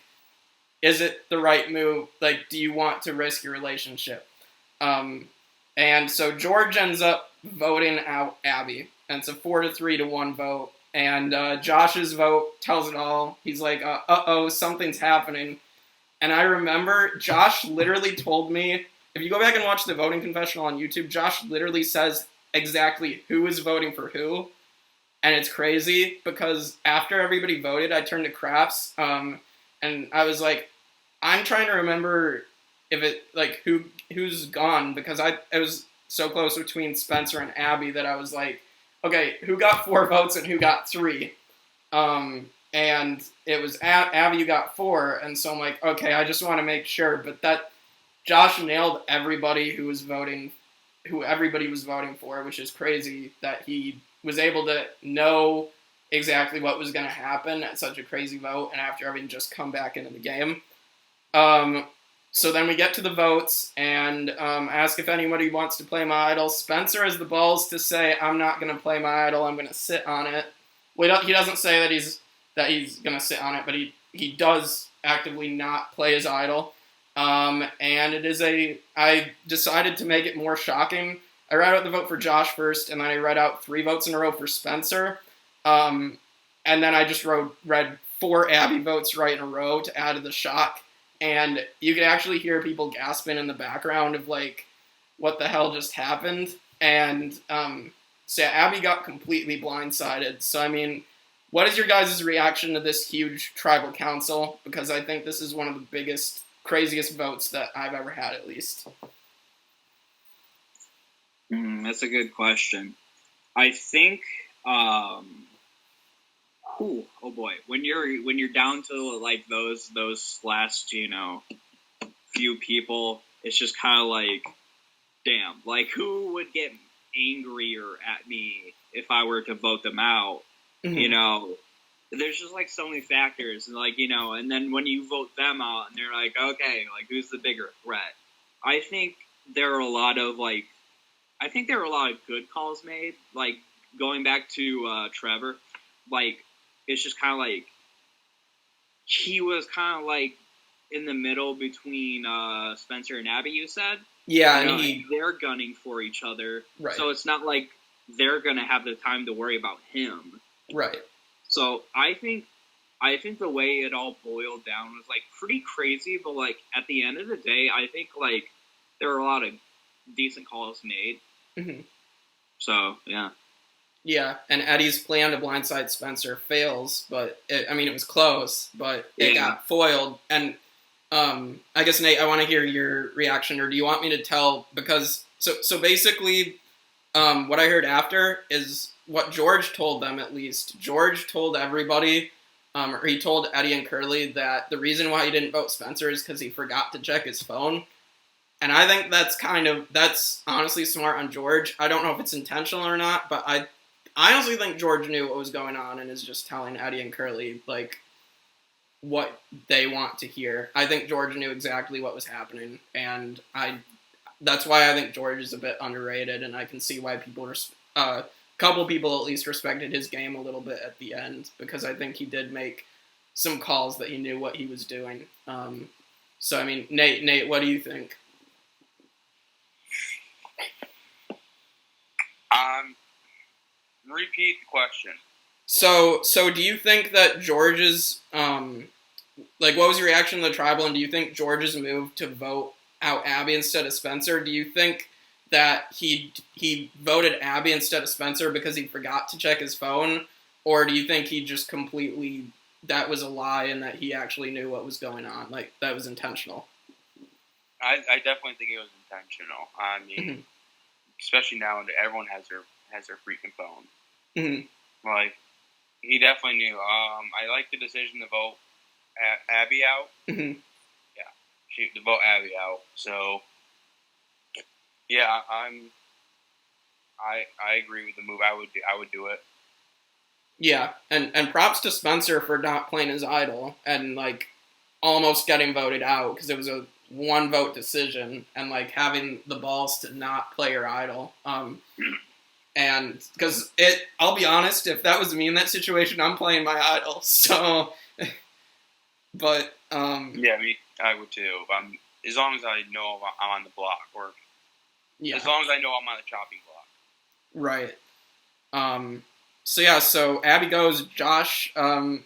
is it the right move? Like, do you want to risk your relationship? And so George ends up voting out Abby, and it's a 4-3 to 1 vote. And Josh's vote tells it all. He's like, uh-oh, something's happening. And I remember Josh literally told me, if you go back and watch the voting confessional on YouTube, Josh literally says exactly who is voting for who. And it's crazy because after everybody voted, I turned to Crafts, and I was like, I'm trying to remember if it, like, who's gone, because it was so close between Spencer and Abby that I was like, okay, who got 4 votes and who got 3? And it was Abby who got 4, and so I'm like, okay, I just want to make sure, but that Josh nailed everybody who everybody was voting for, which is crazy that he was able to know exactly what was going to happen at such a crazy vote and after having just come back into the game. So then we get to the votes and ask if anybody wants to play my idol. Spencer has the balls to say, I'm not going to play my idol, I'm going to sit on it. Well, he doesn't say that he's going to sit on it, but he does actively not play his idol. And I decided to make it more shocking. I read out the vote for Josh first, and then I read out 3 votes in a row for Spencer. And then I just read 4 Abby votes right in a row to add to the shock. And you could actually hear people gasping in the background of like, what the hell just happened? And so yeah, Abby got completely blindsided. So I mean, what is your guys' reaction to this huge tribal council? Because I think this is one of the biggest, craziest votes that I've ever had, at least. That's a good question. I think, oh boy, when you're down to like those last few people, it's just kind of like, damn, like who would get angrier at me if I were to vote them out? Mm-hmm. there's just like so many factors, and like, you know, and then when you vote them out, and they're like, okay, like who's the bigger threat? I think there are a lot of good calls made. Like going back to Trevor, like it's just kind of like he was kind of like in the middle between Spencer and Abby. You said, yeah, you know, and they're gunning for each other, right. So it's not like they're gonna have the time to worry about him, right? So I think the way it all boiled down was like pretty crazy, but like at the end of the day, I think like there were a lot of decent calls made. Mm-hmm. So yeah. Yeah, and Eddie's plan to blindside Spencer fails, but it was close, but it got foiled. And I guess, Nate, I want to hear your reaction, or do you want me to tell? Because so basically, what I heard after is what George told them. At least George told everybody, or he told Eddie and Curly that the reason why he didn't vote Spencer is because he forgot to check his phone. And I think that's honestly smart on George. I don't know if it's intentional or not, but I honestly think George knew what was going on and is just telling Eddie and Curly, like, what they want to hear. I think George knew exactly what was happening, and that's why I think George is a bit underrated, and I can see why a couple people at least respected his game a little bit at the end, because I think he did make some calls that he knew what he was doing. So, I mean, Nate, what do you think? Repeat the question. So do you think that George's, what was your reaction to the tribal, and do you think George's move to vote out Abby instead of Spencer, do you think that he voted Abby instead of Spencer because he forgot to check his phone, or do you think he just completely, that was a lie and that he actually knew what was going on, like that was intentional? I definitely think it was intentional. I mean, especially now when everyone has their freaking phone. Mm-hmm. Like, he definitely knew. I like the decision to vote Abby out. Mm-hmm. Yeah, to vote Abby out. So, yeah, I agree with the move. I would do it. Yeah, and props to Spencer for not playing his idol and like almost getting voted out, because it was a 1-vote decision, and like having the balls to not play your idol. And because I'll be honest, if that was me in that situation, I'm playing my idol. So, but yeah, I would too. As long as I know I'm on the block, or as long as I know I'm on the chopping block. Right. So Abby goes, Josh, and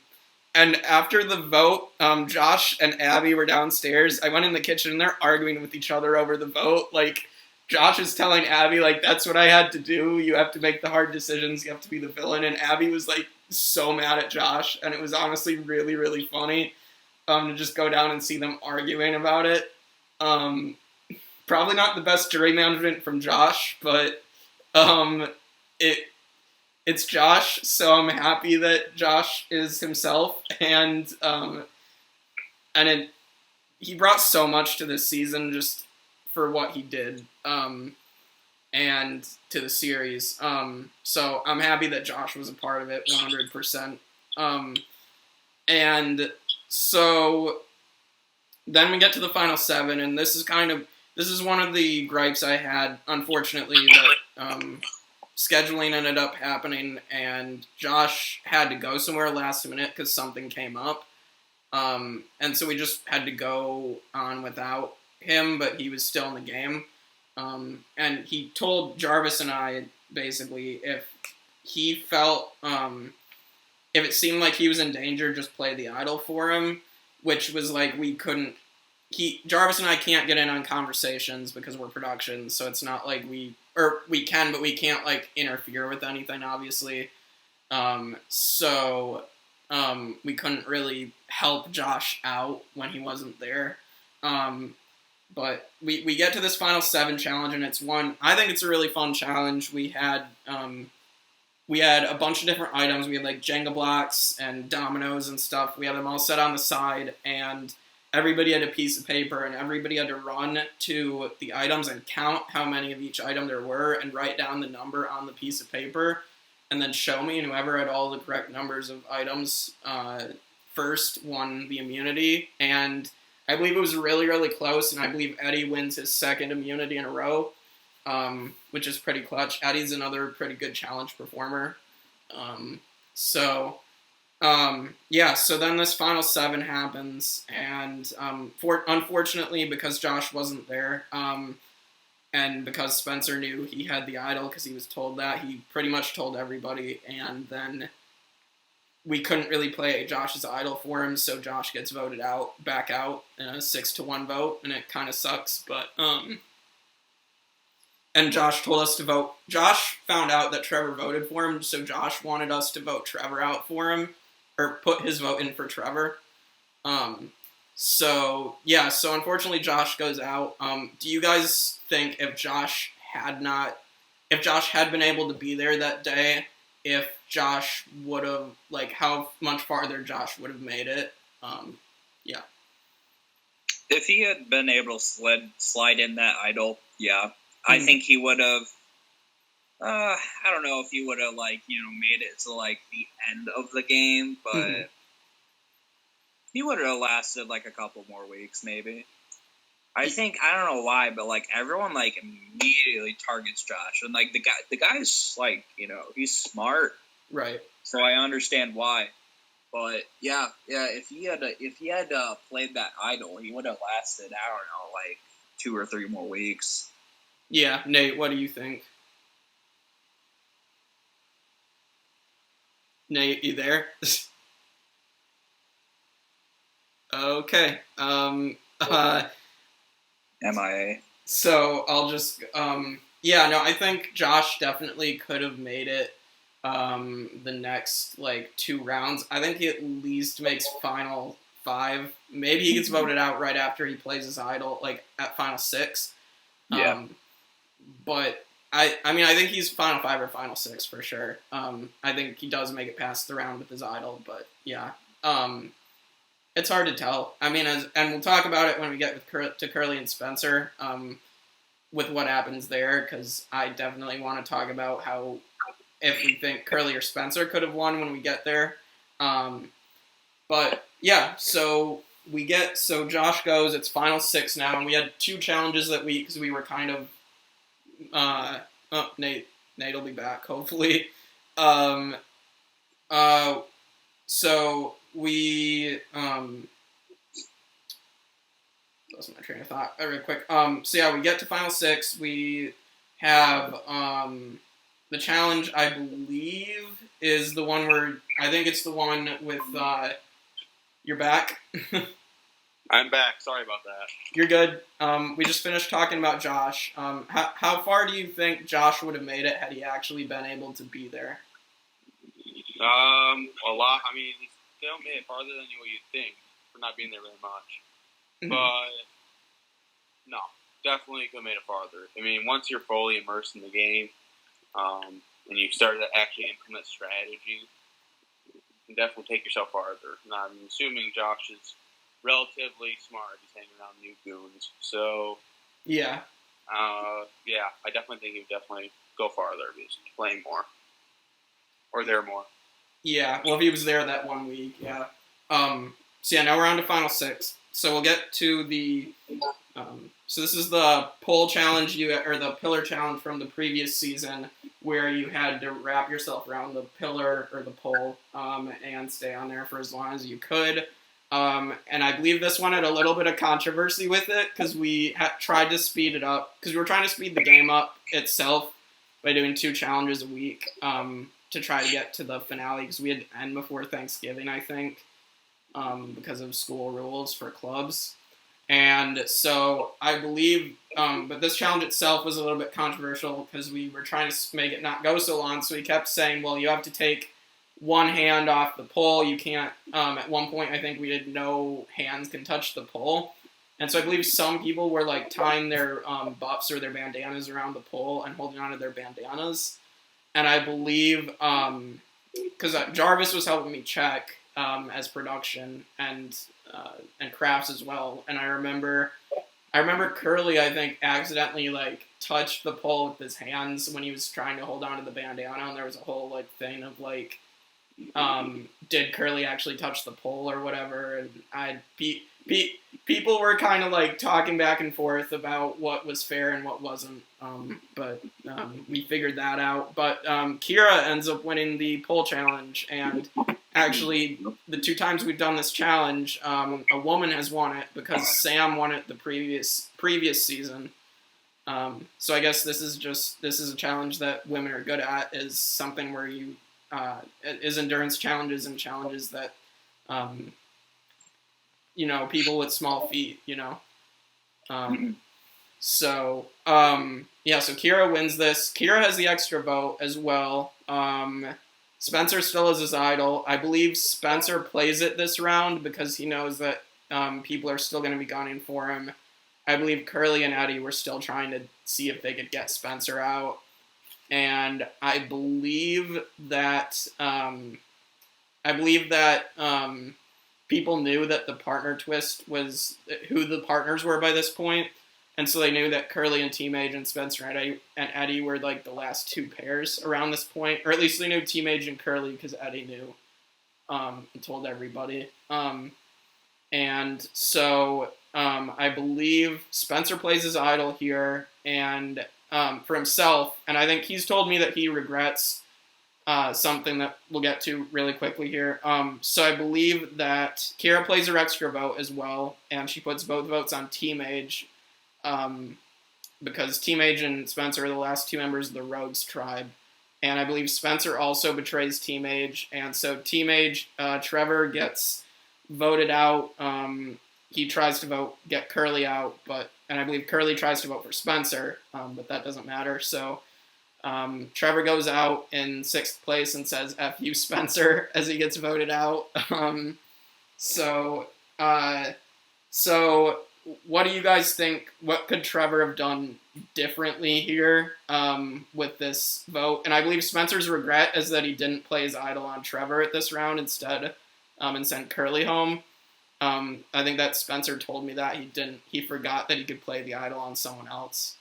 after the vote, Josh and Abby were downstairs. I went in the kitchen and they're arguing with each other over the vote. Like, Josh is telling Abby, like, that's what I had to do. You have to make the hard decisions. You have to be the villain. And Abby was, like, so mad at Josh. And it was honestly really, really funny to just go down and see them arguing about it. Probably not the best jury management from Josh, but it's Josh, so I'm happy that Josh is himself. And he brought so much to this season just for what he did, and to the series. So I'm happy that Josh was a part of it 100%. And so then we get to the final 7, and this is one of the gripes I had, unfortunately, that scheduling ended up happening, and Josh had to go somewhere last minute because something came up. And so we just had to go on without him, but he was still in the game. And he told Jarvis and I, basically, if he felt, if it seemed like he was in danger, just play the idol for him, which was like, Jarvis and I can't get in on conversations because we're production, so it's not like we can, but we can't like interfere with anything, obviously. So we couldn't really help Josh out when he wasn't there. But we get to this final 7 challenge, and I think it's a really fun challenge. We had a bunch of different items. We had like Jenga blocks and dominoes and stuff. We had them all set on the side, and everybody had a piece of paper, and everybody had to run to the items and count how many of each item there were and write down the number on the piece of paper. and then show me, and whoever had all the correct numbers of items first won the immunity. And I believe it was really, really close, and I believe Eddie wins his second immunity in a row, which is pretty clutch. Eddie's another pretty good challenge performer. So then this final 7 happens, and unfortunately, because Josh wasn't there, and because Spencer knew he had the idol because he was told that, he pretty much told everybody, and then we couldn't really play Josh's idol for him, so Josh gets voted back out in a 6-1 vote, and it kind of sucks, but, and Josh told us to vote. Josh found out that Trevor voted for him, so Josh wanted us to vote Trevor out for him, or put his vote in for Trevor. So unfortunately Josh goes out. Do you guys think if Josh had been able to be there that day, if Josh would have, how much farther Josh would have made it? Yeah. If he had been able to slide in that idol, yeah. I think he would have, I don't know if he would have, made it to, the end of the game, but he would have lasted, a couple more weeks, maybe. I think, I don't know why, but, everyone, immediately targets Josh. And, the guy's, he's smart. Right. So I understand why. But, yeah, if he had played that idol, he would have lasted, I don't know, 2 or 3 more weeks. Yeah, Nate, what do you think? Nate, you there? Okay. MIA. So I'll just, I think Josh definitely could have made it the next, 2 rounds. I think he at least makes final 5. Maybe he gets voted out right after he plays his idol, at final 6. Yeah. But I think he's final 5 or final 6 for sure. I think he does make it past the round with his idol, but yeah. It's hard to tell. I mean, and we'll talk about it when we get to Curly and Spencer, with what happens there, because I definitely want to talk about how, if we think Curly or Spencer could have won when we get there. But yeah, so Josh goes, it's final 6 now, and we had 2 challenges that week, because we were kind of, Nate will be back, hopefully. So we, lost my train of thought real quick. We get to final 6. We have, the challenge, I believe, is the one where, I think it's the one with, you're back. I'm back. Sorry about that. You're good. We just finished talking about Josh. How far do you think Josh would have made it had he actually been able to be there? A lot. I mean, he still made it farther than what you'd think for not being there very much. But no, definitely could have made it farther. I mean, once you're fully immersed in the game, and you start to actually implement strategy, you can definitely take yourself farther. And I'm assuming Josh is relatively smart. He's hanging around new goons. So, yeah, I definitely think he would definitely go farther if he's playing more. Or there more. Yeah, well, if he was there that 1 week, yeah. Now we're on to final 6. So we'll get to the, so this is the pole challenge, or the pillar challenge from the previous season, where you had to wrap yourself around the pillar or the pole, and stay on there for as long as you could. And I believe this one had a little bit of controversy with it, because we tried to speed it up, because we were trying to speed the game up itself by doing 2 challenges a week, to try to get to the finale, because we had to end before Thanksgiving, I think, because of school rules for clubs. And so I believe, but this challenge itself was a little bit controversial, because we were trying to make it not go so long, so we kept saying, well, you have to take one hand off the pole, you can't, at one point I think we did no hands can touch the pole. And so I believe some people were tying their buffs or their bandanas around the pole and holding onto their bandanas. And I believe, because Jarvis was helping me check as production and crafts as well. And I remember I remember Curly, I think, accidentally, like, touched the pole with his hands when he was trying to hold on to the bandana, and there was a whole, like, thing of, like, did Curly actually touch the pole or whatever, and people were kind of, like, talking back and forth about what was fair and what wasn't, but we figured that out. But Keira ends up winning the pole challenge, and actually, the 2 times we've done this challenge, a woman has won it because Sam won it the previous season. So I guess this is a challenge that women are good at, is something where you is endurance challenges and challenges that people with small feet, so Keira wins this. Keira has the extra vote as well. Spencer still is his idol. I believe Spencer plays it this round because he knows that people are still going to be gunning for him. I believe Curly and Eddie were still trying to see if they could get Spencer out. And I believe that people knew that the partner twist was who the partners were by this point. And so they knew that Curly and Teammage and Spencer and Eddie were, like, the last 2 pairs around this point. Or at least they knew Teammage and Curly because Eddie knew and told everybody. And so I believe Spencer plays his idol here and for himself. And I think he's told me that he regrets something that we'll get to really quickly here. So I believe that Keira plays her extra vote as well, and she puts both votes on Teammage. Because Teammage and Spencer are the last 2 members of the Rogues tribe. And I believe Spencer also betrays Teammage. And so Teammage, Trevor gets voted out. He tries to get Curly out, and I believe Curly tries to vote for Spencer, but that doesn't matter. So Trevor goes out in 6th place and says, F you, Spencer, as he gets voted out. So what do you guys think? What could Trevor have done differently here with this vote? And I believe Spencer's regret is that he didn't play his idol on Trevor at this round instead and sent Curly home. I think that Spencer told me that he forgot that he could play the idol on someone else.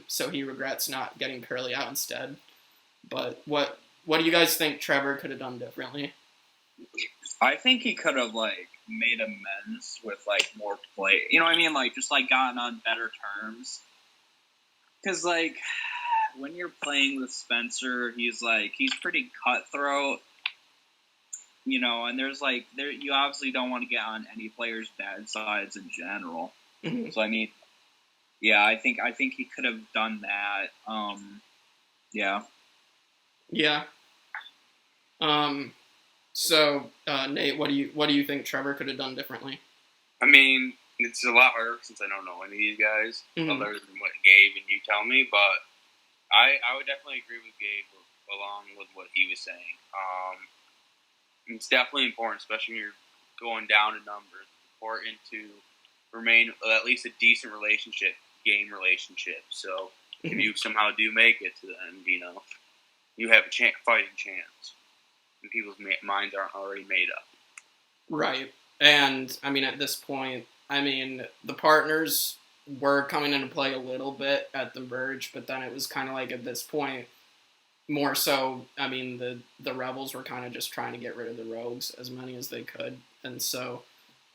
So he regrets not getting Curly out instead. But what do you guys think Trevor could have done differently? I think he could have, like, made amends with, like, more play. You know what I mean? Like, just, like, gotten on better terms. Because, like, when you're playing with Spencer, he's pretty cutthroat. And there's, like, you obviously don't want to get on any player's bad sides in general. Mm-hmm. So, I mean, yeah, I think he could have done that. Yeah. Yeah. So, Nate, what do you think Trevor could have done differently? I mean, it's a lot harder since I don't know any of these guys, other than what Gabe and you tell me, but I would definitely agree with Gabe along with what he was saying. It's definitely important, especially when you're going down in numbers. It's important to remain at least a decent game relationship. So if you somehow do make it to the end, you have a fighting chance. And people's minds aren't already made up. Right. And, I mean, at this point, the partners were coming into play a little bit at the Verge, but then it was kind of like at this point, more so, the Rebels were kind of just trying to get rid of the Rogues, as many as they could. And so,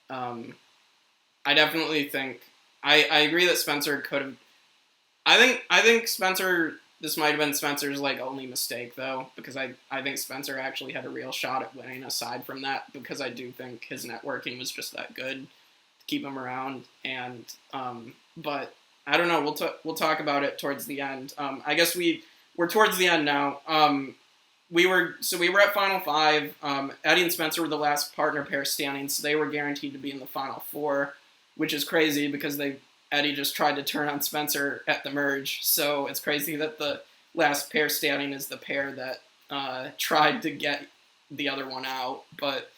I definitely think, I agree that Spencer could have, I think Spencer, this might have been Spencer's, like, only mistake, though, because I think Spencer actually had a real shot at winning aside from that, because I do think his networking was just that good to keep him around, and, but, I don't know, we'll talk about it towards the end. I guess we're towards the end now. We were at Final 5. Eddie and Spencer were the last partner pair standing, so they were guaranteed to be in the Final 4, which is crazy because Eddie just tried to turn on Spencer at the merge, so it's crazy that the last pair standing is the pair that tried to get the other one out. But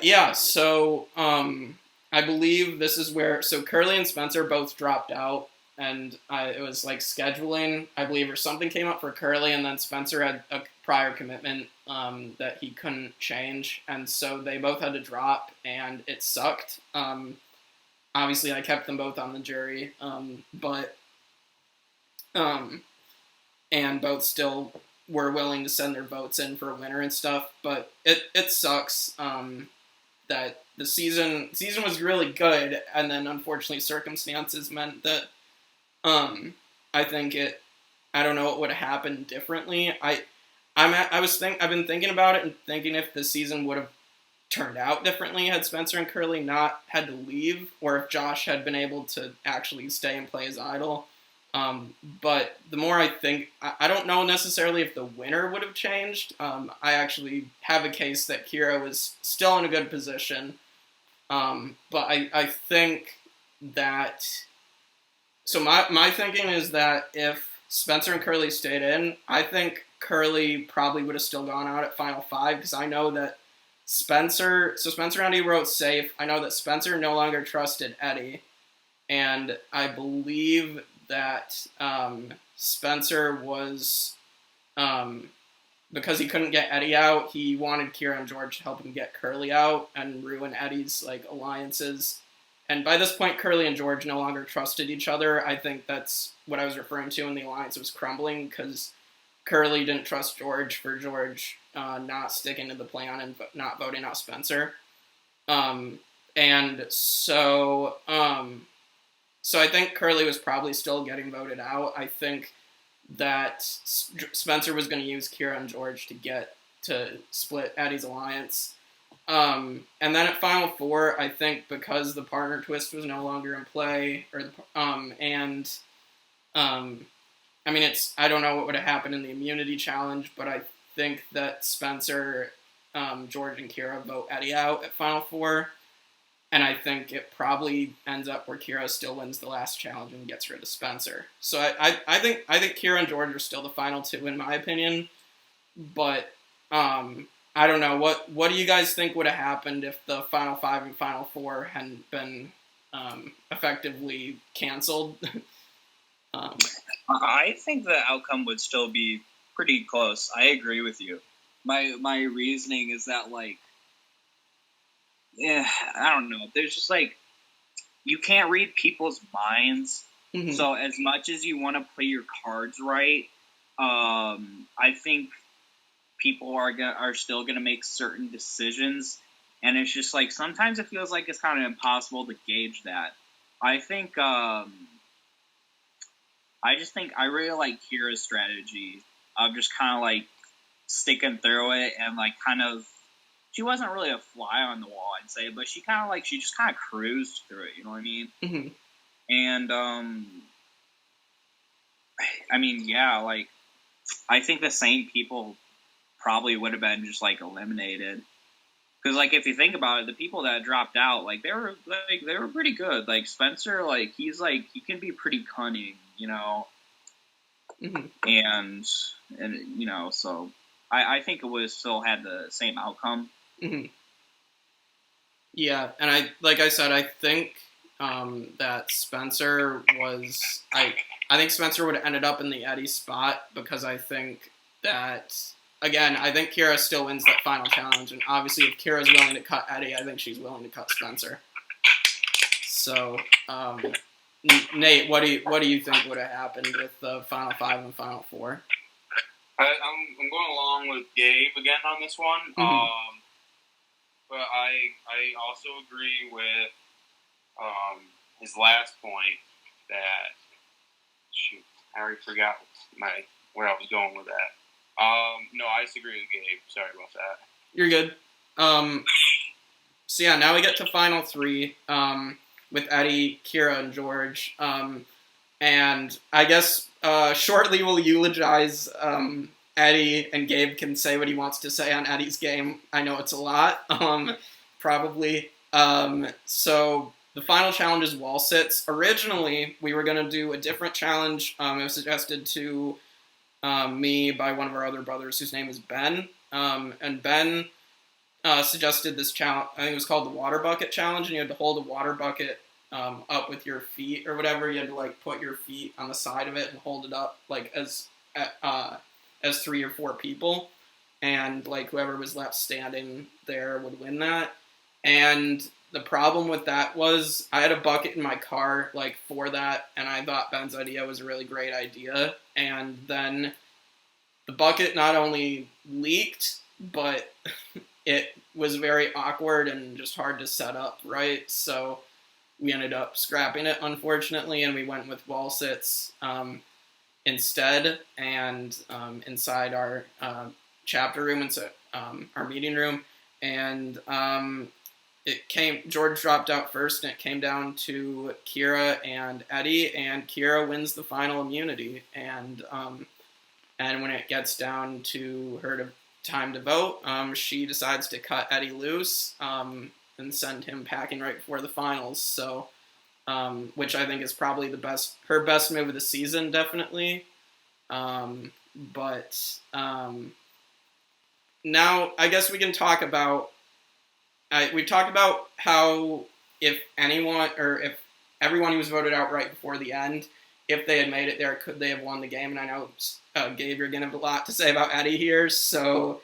yeah, so I believe this is where, so Curly and Spencer both dropped out, and it was like scheduling, I believe, or something came up for Curly, and then Spencer had a prior commitment that he couldn't change, and so they both had to drop, and it sucked. obviously I kept them both on the jury, and both still were willing to send their votes in for a winner and stuff. But it sucks that the season was really good, and then unfortunately circumstances meant that I think I don't know what would have happened differently. I've been thinking about it and thinking if the season would have turned out differently had Spencer and Curly not had to leave, or if Josh had been able to actually stay and play as idol. But the more I think, I don't know necessarily if the winner would have changed. I actually have a case that Keira was still in a good position. But I think that, so my thinking is that if Spencer and Curly stayed in, I think Curly probably would have still gone out at Final 5, because I know that Spencer and Eddie wrote safe. I know that Spencer no longer trusted Eddie, and I believe that Spencer was, because he couldn't get Eddie out, he wanted Keira and George to help him get Curly out and ruin Eddie's alliances. And by this point, Curly and George no longer trusted each other. I think that's what I was referring to when the alliance was crumbling, because Curly didn't trust George for George not sticking to the plan and not voting out Spencer. And so I think Curly was probably still getting voted out. I think that Spencer was going to use Keira and George to split Eddie's alliance. And then at Final 4, I think because the partner twist was no longer in play, I don't know what would have happened in the immunity challenge, but I think that Spencer, George, and Keira vote Eddie out at Final 4. And I think it probably ends up where Keira still wins the last challenge and gets rid of Spencer. So I think Keira and George are still the final two in my opinion. But I don't know. What do you guys think would have happened if the Final 5 and Final 4 hadn't been effectively canceled? I think the outcome would still be pretty close. I agree with you. My reasoning is that I don't know. There's just you can't read people's minds. Mm-hmm. So as much as you want to play your cards right, I think people are still gonna make certain decisions, and it's just sometimes it feels like it's kind of impossible to gauge that. I think I really like Keira's strategy of just kind of sticking through it and kind of. She wasn't really a fly on the wall, I'd say, but she just kind of cruised through it. You know what I mean? Mm-hmm. And I think the same people probably would have been just eliminated. Because if you think about it, the people that dropped out, they were pretty good. Spencer, he can be pretty cunning, you know. Mm-hmm. And so I think it would have still had the same outcome. Mm-hmm. Yeah, and I said, I think that Spencer was I think Spencer would have ended up in the Eddie spot, because I think that, again, I think Keira still wins that final challenge, and obviously if Keira's willing to cut Eddie, I think she's willing to cut Spencer. So, Nate, what do you think would have happened with the Final 5 and Final 4? I'm going along with Gabe again on this one. Mm-hmm. But I also agree with his last point that, shoot, I already forgot where I was going with that. No, I disagree with Gabe. Sorry about that. You're good. So yeah, now we get to Final 3 with Eddie, Keira, and George. And I guess shortly we'll eulogize Eddie, and Gabe can say what he wants to say on Eddie's game. I know it's a lot, probably. So the final challenge is wall sits. Originally, we were going to do a different challenge. It was suggested to me by one of our other brothers, whose name is Ben. And Ben suggested this challenge. I think it was called the water bucket challenge, and you had to hold a water bucket up with your feet or whatever. You had to put your feet on the side of it and hold it up as 3 or 4 people, and whoever was left standing there would win that. And the problem with that was I had a bucket in my car like for that, and I thought Ben's idea was a really great idea, and then the bucket not only leaked, but it was very awkward and just hard to set up, right? So we ended up scrapping it, unfortunately, and we went with wall sits instead, and inside our chapter room, our meeting room, and George dropped out first, and it came down to Keira and Eddie, and Keira wins the final immunity, and when it gets down to time to vote, she decides to cut Eddie loose and send him packing right before the finals. So, which I think is probably her best move of the season, definitely. But now I guess we can talk about. We talked about how if everyone who was voted out right before the end, if they had made it there, could they have won the game? And I know, Gabe, you're going to have a lot to say about Eddie here. So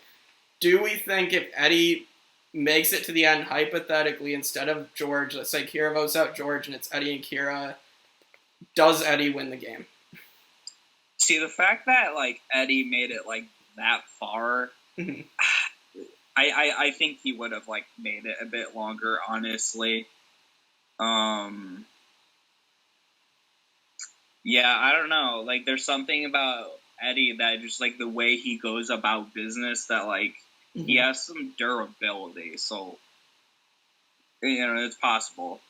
do we think if Eddie makes it to the end, hypothetically, instead of George, let's say Keira votes out George and it's Eddie and Keira, does Eddie win the game? See, the fact that, like, Eddie made it, like, that far, I think he would have, like, made it a bit longer, honestly. Yeah, I don't know. Like, there's something about Eddie that just, like, the way he goes about business that, like, he has some durability. So, it's possible.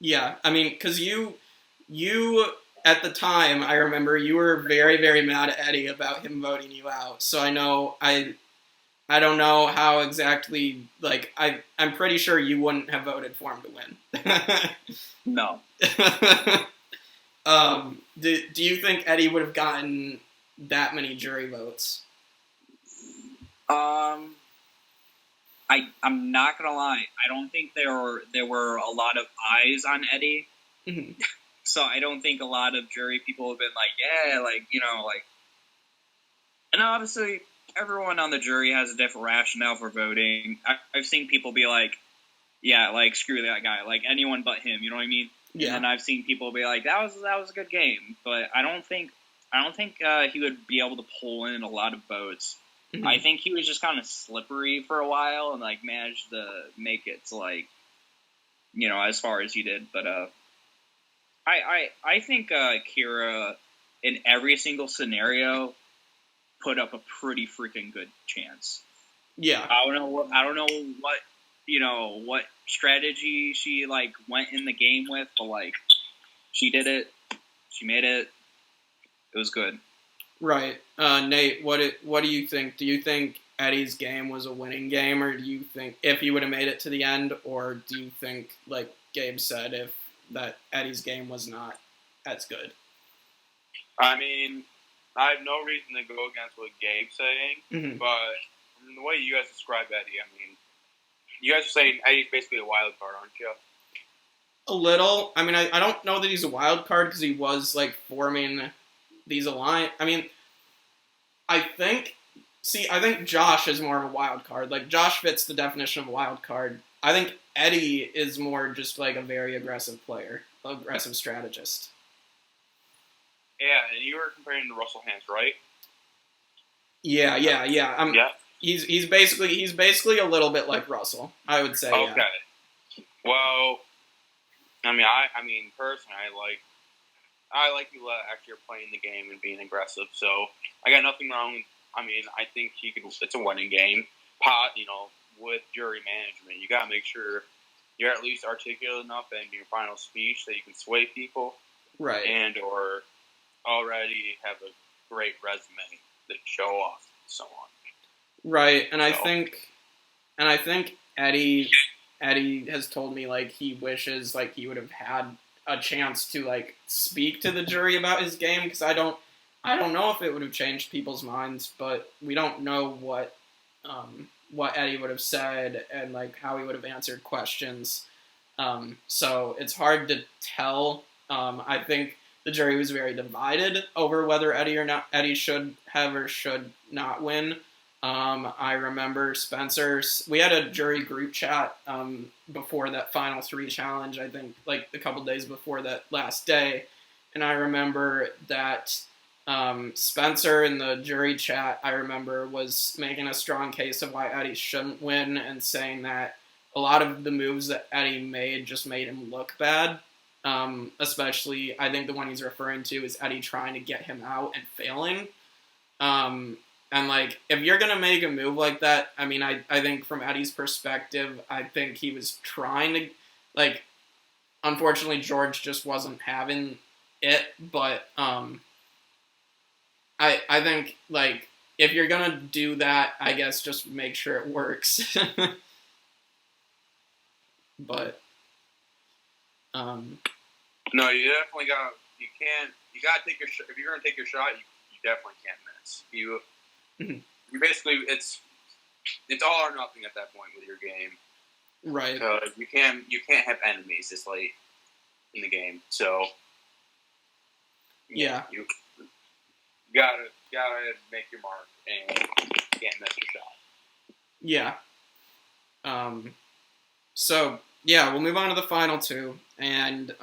Yeah, I mean, because you at the time, I remember you were very, very mad at Eddie about him voting you out. So I know I don't know how exactly, like, I'm pretty sure you wouldn't have voted for him to win. No. Do you think Eddie would have gotten that many jury votes? I'm not gonna lie. I don't think there were a lot of eyes on Eddie. So I don't think a lot of jury people have been like, yeah, like, like. And obviously, everyone on the jury has a different rationale for voting. I've seen people be like, yeah, like, screw that guy, like, anyone but him. You know what I mean? Yeah. And I've seen people be like, that was a good game, but I don't think he would be able to pull in a lot of votes. I think he was just kind of slippery for a while and, like, managed to make it to, like, as far as he did. But I think Keira in every single scenario put up a pretty freaking good chance. Yeah. I don't know what strategy she, like, went in the game with, but, like, she did it. She made it. It was good. Right. Nate, what do you think? Do you think Eddie's game was a winning game, or do you think if he would have made it to the end, or do you think, like Gabe said, that Eddie's game was not as good? I mean, I have no reason to go against what Gabe's saying, but the way you guys describe Eddie, I mean, you guys are saying Eddie's basically a wild card, aren't you? A little. I mean, I don't know that he's a wild card because he was, like, forming these alliance. I mean, I think Josh is more of a wild card. Like, Josh fits the definition of a wild card. I think Eddie is more just, like, a very aggressive player, aggressive strategist. Yeah, and you were comparing to Russell Hans, right? Yeah. He's basically a little bit like Russell, I would say. Okay. Yeah. Well, I mean, personally, I like people that actually are playing the game and being aggressive. So I got nothing wrong. I mean, I think it's a winning game. With jury management, you gotta make sure you're at least articulate enough in your final speech that you can sway people, right? And or already have a great resume to show off, and so on. Right, and I think Eddie has told me, like, he wishes, like, he would have had a chance to, like, speak to the jury about his game, because I don't know if it would have changed people's minds, but we don't know what Eddie would have said and, like, how he would have answered questions. So it's hard to tell. I think the jury was very divided over whether Eddie should have or should not win. I remember Spencer. We had a jury group chat before that final 3 challenge, I think, like a couple days before that last day. And I remember that Spencer in the jury chat, I remember, was making a strong case of why Eddie shouldn't win and saying that a lot of the moves that Eddie made just made him look bad. Especially, I think the one he's referring to is Eddie trying to get him out and failing. And, like, if you're going to make a move like that, I mean, I think from Eddie's perspective, I think he was trying to, like, unfortunately, George just wasn't having it. But I think, like, if you're going to do that, I guess just make sure it works. But, no, you definitely got, you got to take your shot. If you're going to take your shot, you definitely can't miss. You basically, it's all or nothing at that point with your game. Right. So you can't have enemies this late in the game. So yeah, you gotta make your mark and you can't miss your shot. Yeah. So yeah, we'll move on to the final 2, and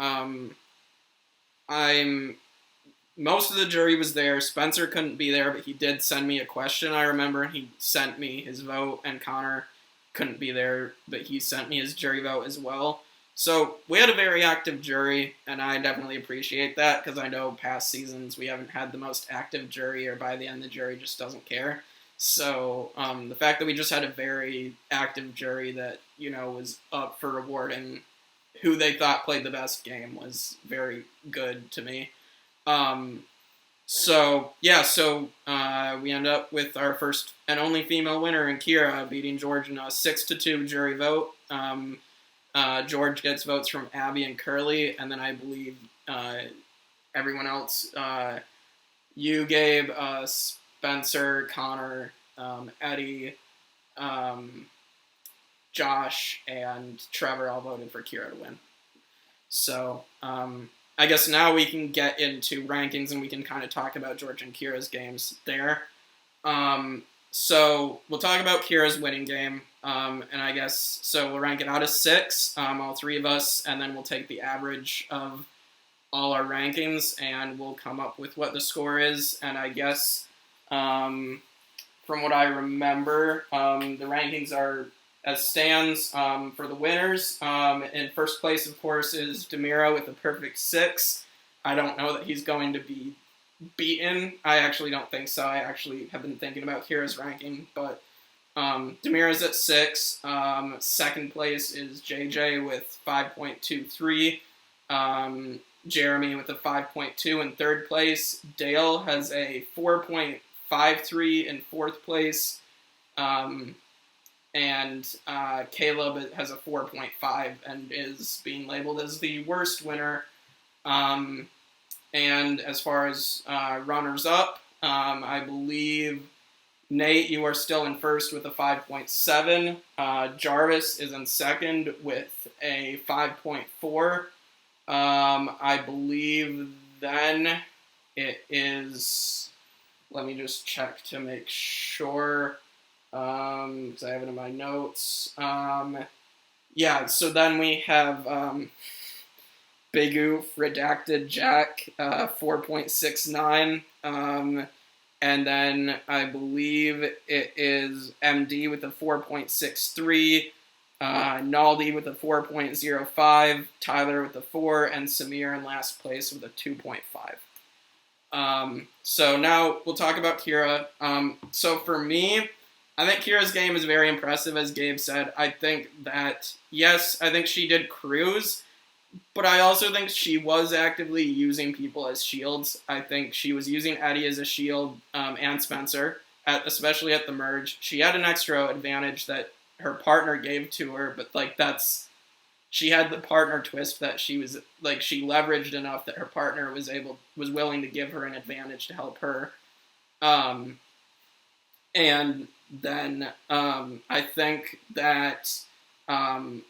most of the jury was there. Spencer couldn't be there, but he did send me a question, I remember. He sent me his vote, and Connor couldn't be there, but he sent me his jury vote as well. So we had a very active jury, and I definitely appreciate that, because I know past seasons we haven't had the most active jury, or by the end the jury just doesn't care. So the fact that we just had a very active jury that, was up for rewarding who they thought played the best game was very good to me. So we end up with our first and only female winner in Keira, beating George in a 6-2 jury vote. George gets votes from Abby and Curly, and then I believe everyone else, you, Gabe, Spencer, Connor, Eddie, Josh, and Trevor all voted for Keira to win. So I guess now we can get into rankings and we can kind of talk about George and Keira's games there. So we'll talk about Keira's winning game, and I guess, so we'll rank it out of 6, all 3 of us, and then we'll take the average of all our rankings, and we'll come up with what the score is, and I guess, from what I remember, the rankings are as stands for the winners. In first place, of course, is Demira with a perfect 6. I don't know that he's going to be beaten. I actually don't think so. I actually have been thinking about Keira's ranking, but Demira's at 6. Second place is JJ with 5.23. Jeremy with a 5.2 in third place. Dale has a 4.53 in fourth place. And Caleb has a 4.5 and is being labeled as the worst winner. And as far as runners-up, I believe, Nate, you are still in first with a 5.7. Jarvis is in second with a 5.4. I believe then it is... Let me just check to make sure... because I have it in my notes. So then we have Big Oof, Redacted Jack, 4.69. And then I believe it is MD with a 4.63, Naldi with a 4.05, Tyler with a 4, and Samir in last place with a 2.5. So now we'll talk about Keira. So for me, I think Keira's game is very impressive, as Gabe said. I think that, yes, I think she did cruise, but I also think she was actively using people as shields. I think she was using Eddie as a shield, and Spencer, especially at the merge. She had an extra advantage that her partner gave to her, but she had the partner twist that she leveraged enough that her partner was willing to give her an advantage to help her. And then I think that, I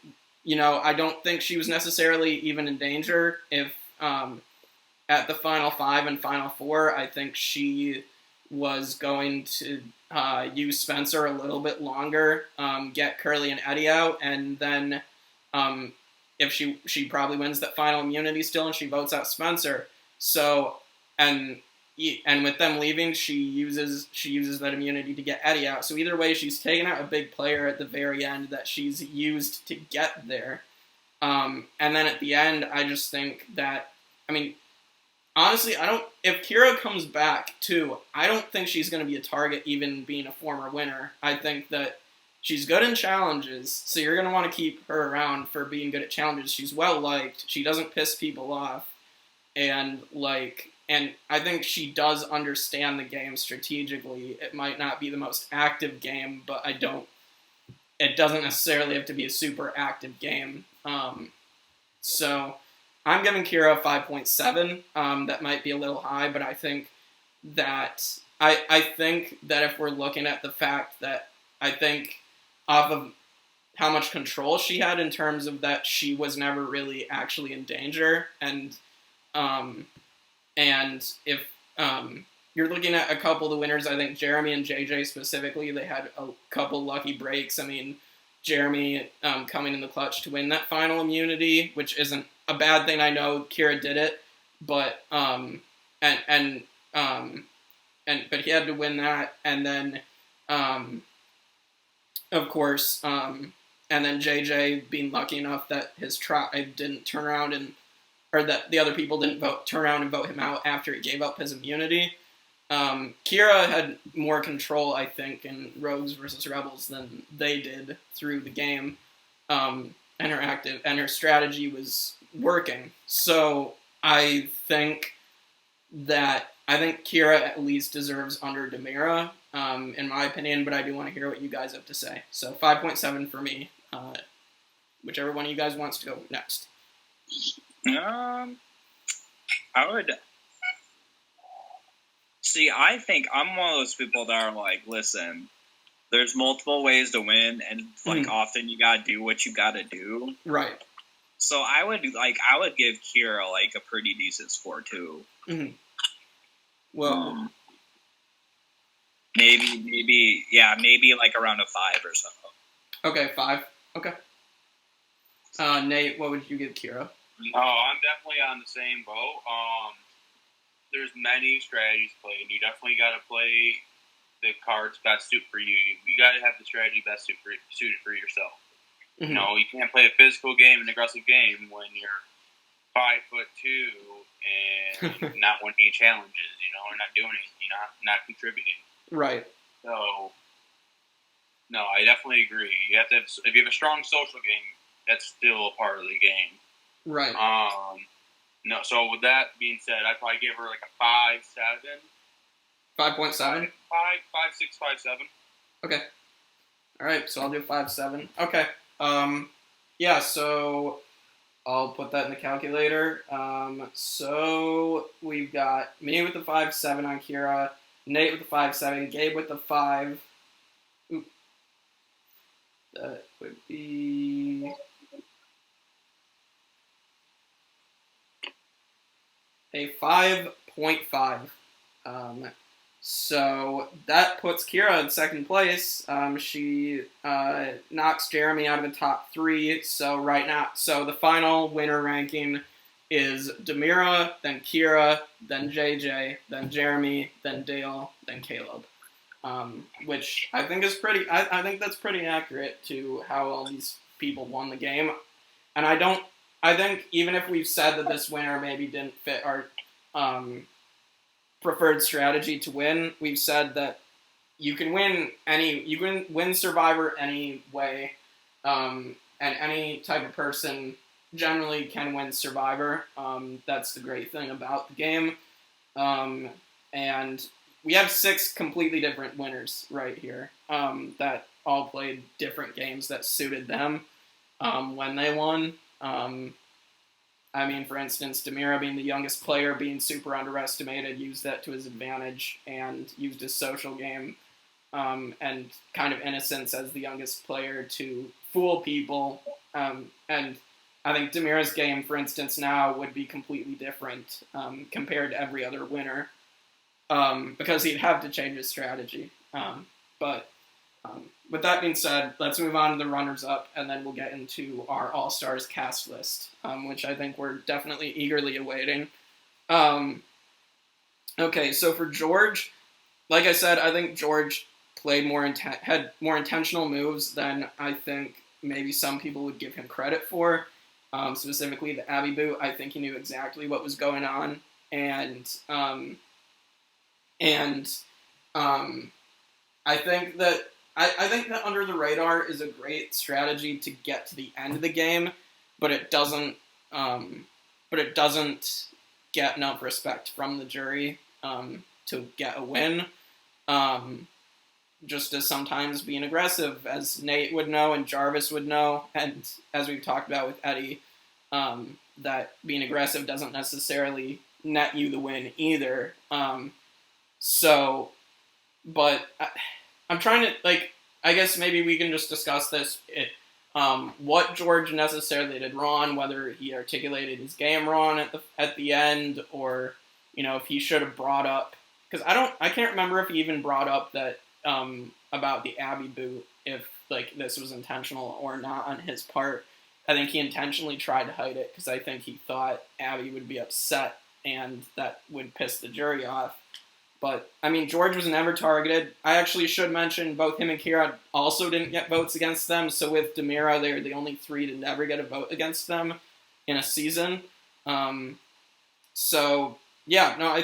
don't think she was necessarily even in danger if at the Final 5 and Final 4, I think she was going to use Spencer a little bit longer, get Curly and Eddie out, and then if she probably wins that final immunity still, and she votes out Spencer. So and with them leaving, she uses that immunity to get Eddie out. So either way, she's taken out a big player at the very end that she's used to get there. And then at the end, I just think that, I mean, honestly, if Keira comes back too, I don't think she's going to be a target even being a former winner. I think that she's good in challenges, so you're going to want to keep her around for being good at challenges. She's well liked. She doesn't piss people off. And I think she does understand the game strategically. It might not be the most active game, but it doesn't necessarily have to be a super active game. So I'm giving Keira a 5.7. That might be a little high, but I think that if we're looking at the fact that I think off of how much control she had in terms of that she was never really actually in danger, and if you're looking at a couple of the winners, I think Jeremy and JJ specifically, they had a couple lucky breaks. I mean, Jeremy coming in the clutch to win that final immunity, which isn't a bad thing. I know Keira did it, but but he had to win that, and then of course, and then JJ being lucky enough that his tribe didn't turn around or that the other people didn't turn around and vote him out after he gave up his immunity. Keira had more control, I think, in Rogues versus Rebels than they did through the game, and her strategy was working. So I think Keira at least deserves under Demira, in my opinion, but I do want to hear what you guys have to say. So 5.7 for me. Whichever one of you guys wants to go next. I think I'm one of those people that are like, listen, there's multiple ways to win, and often you gotta do what you gotta do. Right. So I would give Keira like a pretty decent score too. Mm-hmm. Well, maybe like around a 5 or so. Okay, 5. Okay. Nate, what would you give Keira? I'm definitely on the same boat. There's many strategies played. You definitely got to play the cards best suited for you. You got to have the strategy best suited for yourself. Mm-hmm. You know, you can't play a physical game, an aggressive game when you're 5'2" and not winning challenges. You know, or not doing anything. You're not contributing. Right. So, no, I definitely agree. You have to have, if you have a strong social game, that's still a part of the game. Right. No. So with that being said, I'd probably give her like a 5.7. 5.7. 5.6, 5.7. Okay. All right. So I'll do 5.7. Okay. Yeah. So I'll put that in the calculator. So we've got me with the 5.7 on Keira, Nate with the 5.7, Gabe with the 5. Oop. That would be a 5.5. So that puts Keira in second place. She knocks Jeremy out of the top 3. So right now, the final winner ranking is Demira, then Keira, then JJ, then Jeremy, then Dale, then Caleb. Which I think is pretty. I think that's pretty accurate to how all these people won the game. And I think even if we've said that this winner maybe didn't fit our preferred strategy to win, we've said that you can win Survivor any way, and any type of person generally can win Survivor. That's the great thing about the game, and we have 6 completely different winners right here, that all played different games that suited them when they won. I mean, for instance, Demira being the youngest player, being super underestimated, used that to his advantage and used his social game and kind of innocence as the youngest player to fool people. And I think Demira's game, for instance, now would be completely different compared to every other winner. because he'd have to change his strategy. But with that being said, let's move on to the runners-up, and then we'll get into our All-Stars cast list, which I think we're definitely eagerly awaiting. Okay, so for George, like I said, I think George played had more intentional moves than I think maybe some people would give him credit for. Specifically the Abby boot, I think he knew exactly what was going on, and I think that under the radar is a great strategy to get to the end of the game, but it doesn't get enough respect from the jury to get a win. Just as sometimes being aggressive, as Nate would know and Jarvis would know, and as we've talked about with Eddie, that being aggressive doesn't necessarily net you the win either. But I'm trying to, I guess maybe we can just discuss this, what George necessarily did wrong, whether he articulated his game wrong at the end, or, if he should have brought up, because I can't remember if he even brought up that, about the Abby boot, if, this was intentional or not on his part. I think he intentionally tried to hide it, because I think he thought Abby would be upset, and that would piss the jury off. But, George was never targeted. I actually should mention both him and Keira also didn't get votes against them. So with Demira, they're the only three to never get a vote against them in a season. I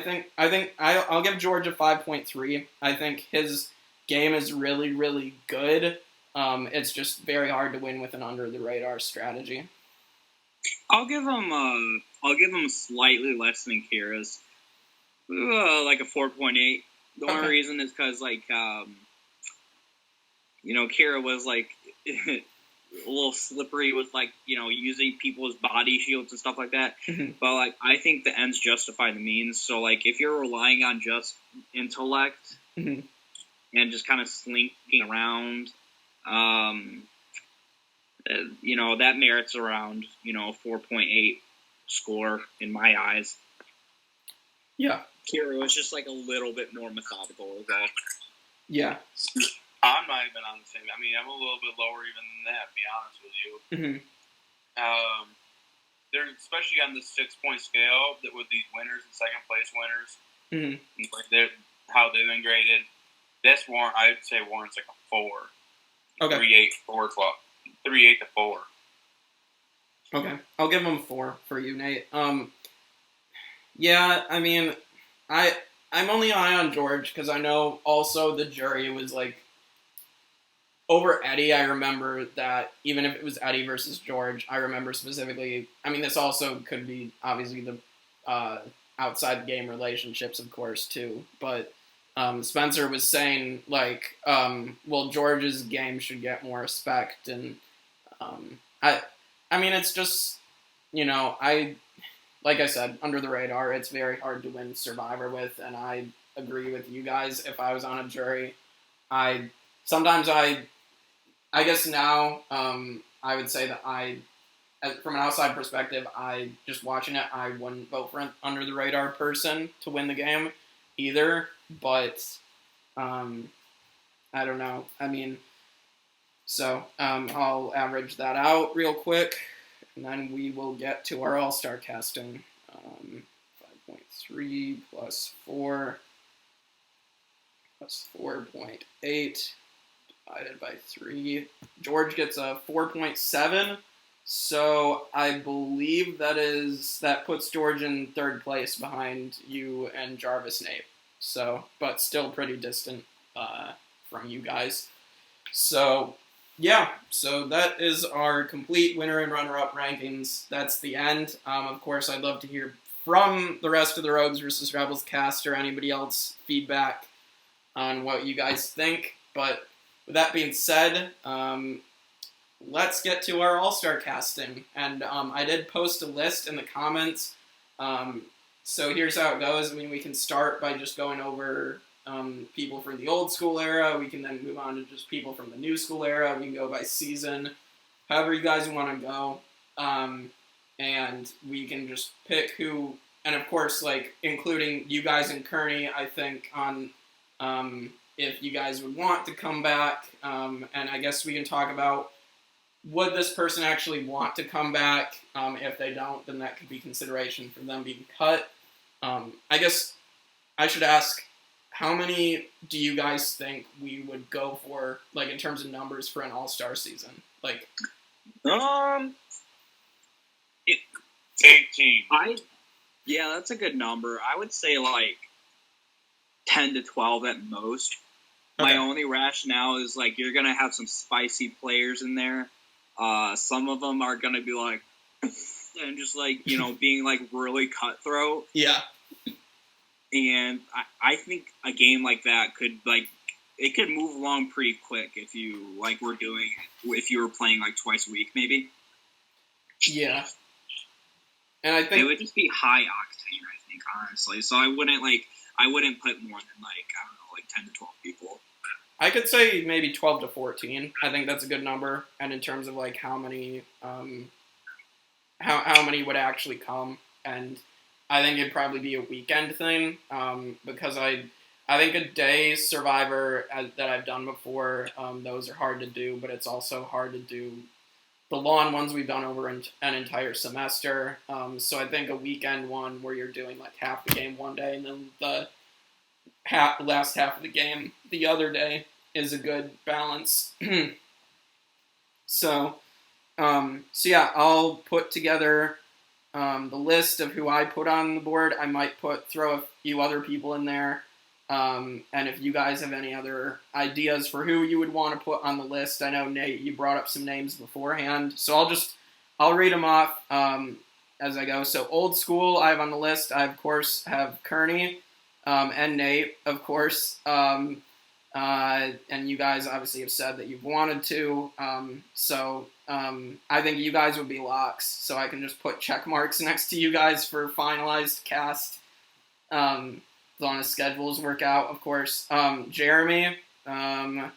think I'll give George a 5.3. I think his game is really, really good. It's just very hard to win with an under the radar strategy. I'll give him slightly less than Kira's. Like a 4.8. The only reason is because, Keira was, a little slippery with, using people's body shields and stuff like that. Mm-hmm. But, I think the ends justify the means. So, if you're relying on just intellect mm-hmm. and just kind of slinking around, that merits around, a 4.8 score in my eyes. Yeah. Keira was just a little bit more methodical with that. Yeah. I'm not even on the same. I'm a little bit lower even than that, to be honest with you. Mm-hmm. There's, especially on the 6-point scale, that with these winners and second place winners, mm-hmm. How they've been graded, this warrant, I'd say warrants a 4. Okay. 3.8, 4, 3.8 to 4. Okay. I'll give them 4 for you, Nate. Yeah, I'm only high on George because I know also the jury was over Eddie. I remember that even if it was Eddie versus George, I remember specifically. this also could be obviously the outside game relationships, of course, too. But Spencer was saying George's game should get more respect, and it's just like I said, under the radar, it's very hard to win Survivor with, and I agree with you guys. If I was on a jury, I guess now, I would say that from an outside perspective, just watching it, I wouldn't vote for an under the radar person to win the game either, but, I don't know. I'll average that out real quick. And then we will get to our all-star casting. 5.3 plus 4 plus 4.8 divided by 3. George gets a 4.7. So I believe that puts George in third place behind you and Jarvis, Nate. So, but still pretty distant from you guys. So... yeah, so that is our complete winner and runner-up rankings. That's the end. Of course, I'd love to hear from the rest of the Rogues vs. Rebels cast or anybody else feedback on what you guys think. But with that being said, let's get to our all-star casting. And I did post a list in the comments. So here's how it goes. We can start by just going over... people from the old school era. We can then move on to just people from the new school era. We can go by season, however you guys want to go. And we can just pick who of course, like, including you guys and Kearney, I think, on if you guys would want to come back. And I guess we can talk about, would this person actually want to come back? If they don't, then that could be consideration for them being cut. I guess I should ask, how many do you guys think we would go for, like, in terms of numbers for an all-star season? Like, 18. Yeah, that's a good number. I would say like 10 to 12 at most. Okay. My only rationale is like you're gonna have some spicy players in there. Some of them are gonna be like, and just like being like really cutthroat. Yeah. And I think a game like that could it could move along pretty quick if you if you were playing like twice a week maybe. Yeah. And I think it would just be high octane, I think, honestly. So I wouldn't put more than like, I don't know, like 10 to 12 people. I could say maybe 12 to 14. I think that's a good number. And in terms of like how many how many would actually come, and I think it'd probably be a weekend thing, because I think a day Survivor that I've done before, those are hard to do, but it's also hard to do the long ones we've done over an entire semester. So I think a weekend one where you're doing like half the game one day and then the last half of the game the other day is a good balance. So yeah, I'll put together the list of who I put on the board. I might throw a few other people in there. And if you guys have any other ideas for who you would want to put on the list, I know, Nate, you brought up some names beforehand, so I'll read them off as I go. So old school, I have on the list. I, of course, have Kearney and Nate, of course. And you guys obviously have said that you've wanted to. So I think you guys would be locks, so I can just put check marks next to you guys for finalized cast. As long as schedules work out, of course. Jeremy, Demira,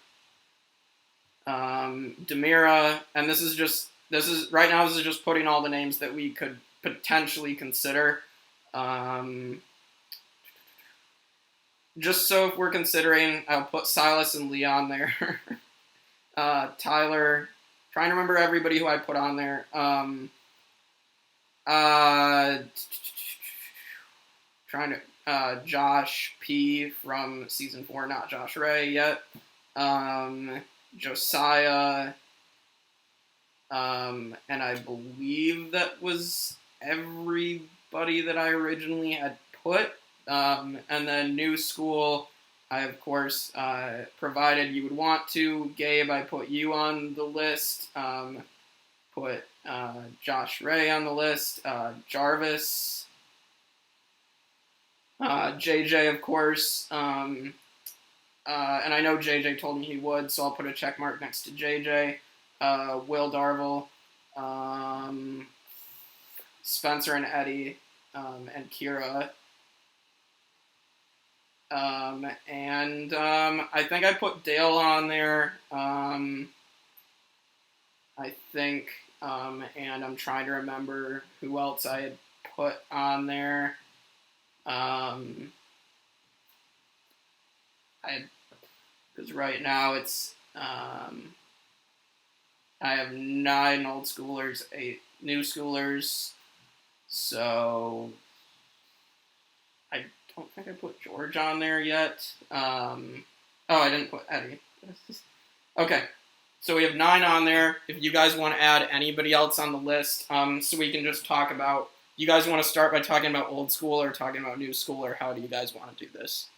and this is just putting all the names that we could potentially consider. Just so if we're considering, I'll put Silas and Leon there. Tyler, trying to remember everybody who I put on there. Josh P. from Season 4, not Josh Ray yet. Josiah. And I believe that was everybody that I originally had put. And then new school, I, of course, provided you would want to. Gabe, I put you on the list. Put Josh Ray on the list. Jarvis. JJ, of course, and I know JJ told me he would, so I'll put a check mark next to JJ. Will Darville, Spencer and Eddie, and Keira. And I think I put Dale on there. I think, and I'm trying to remember who else I had put on there. Because right now it's, I have 9 old schoolers, 8 new schoolers, so I don't think I put George on there yet. I didn't put Eddie. Okay, so we have 9 on there. If you guys want to add anybody else on the list, so we can just talk about, you guys want to start by talking about old school or talking about new school, or how do you guys want to do this?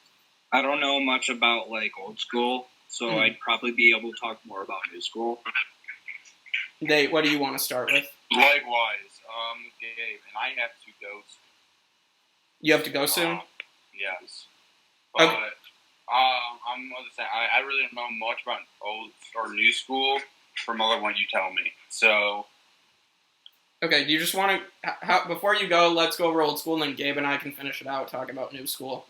I don't know much about like old school, so I'd probably be able to talk more about new school. Nate, what do you want to start with? Likewise, Gabe, and I have to go soon. You have to go soon? Yes. But, okay. I'm going to say, I really don't know much about old or new school from other one you tell me. So. Okay, do you just want to, before you go, let's go over old school, and then Gabe and I can finish it out talking about new school.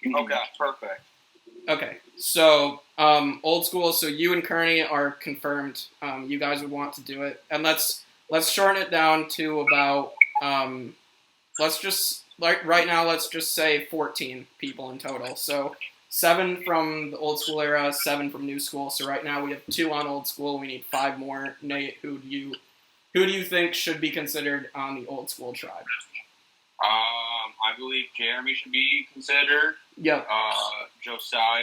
Okay, perfect. Okay, so old school, so you and Kearney are confirmed. You guys would want to do it. And let's shorten it down to about, let's just like right now, let's just say 14 people in total. So 7 from the old school era, 7 from new school. So right now we have 2 on old school. We need 5 more. Nate, who do you think should be considered on the old school tribe? I believe Jeremy should be considered. Yep. Josiah.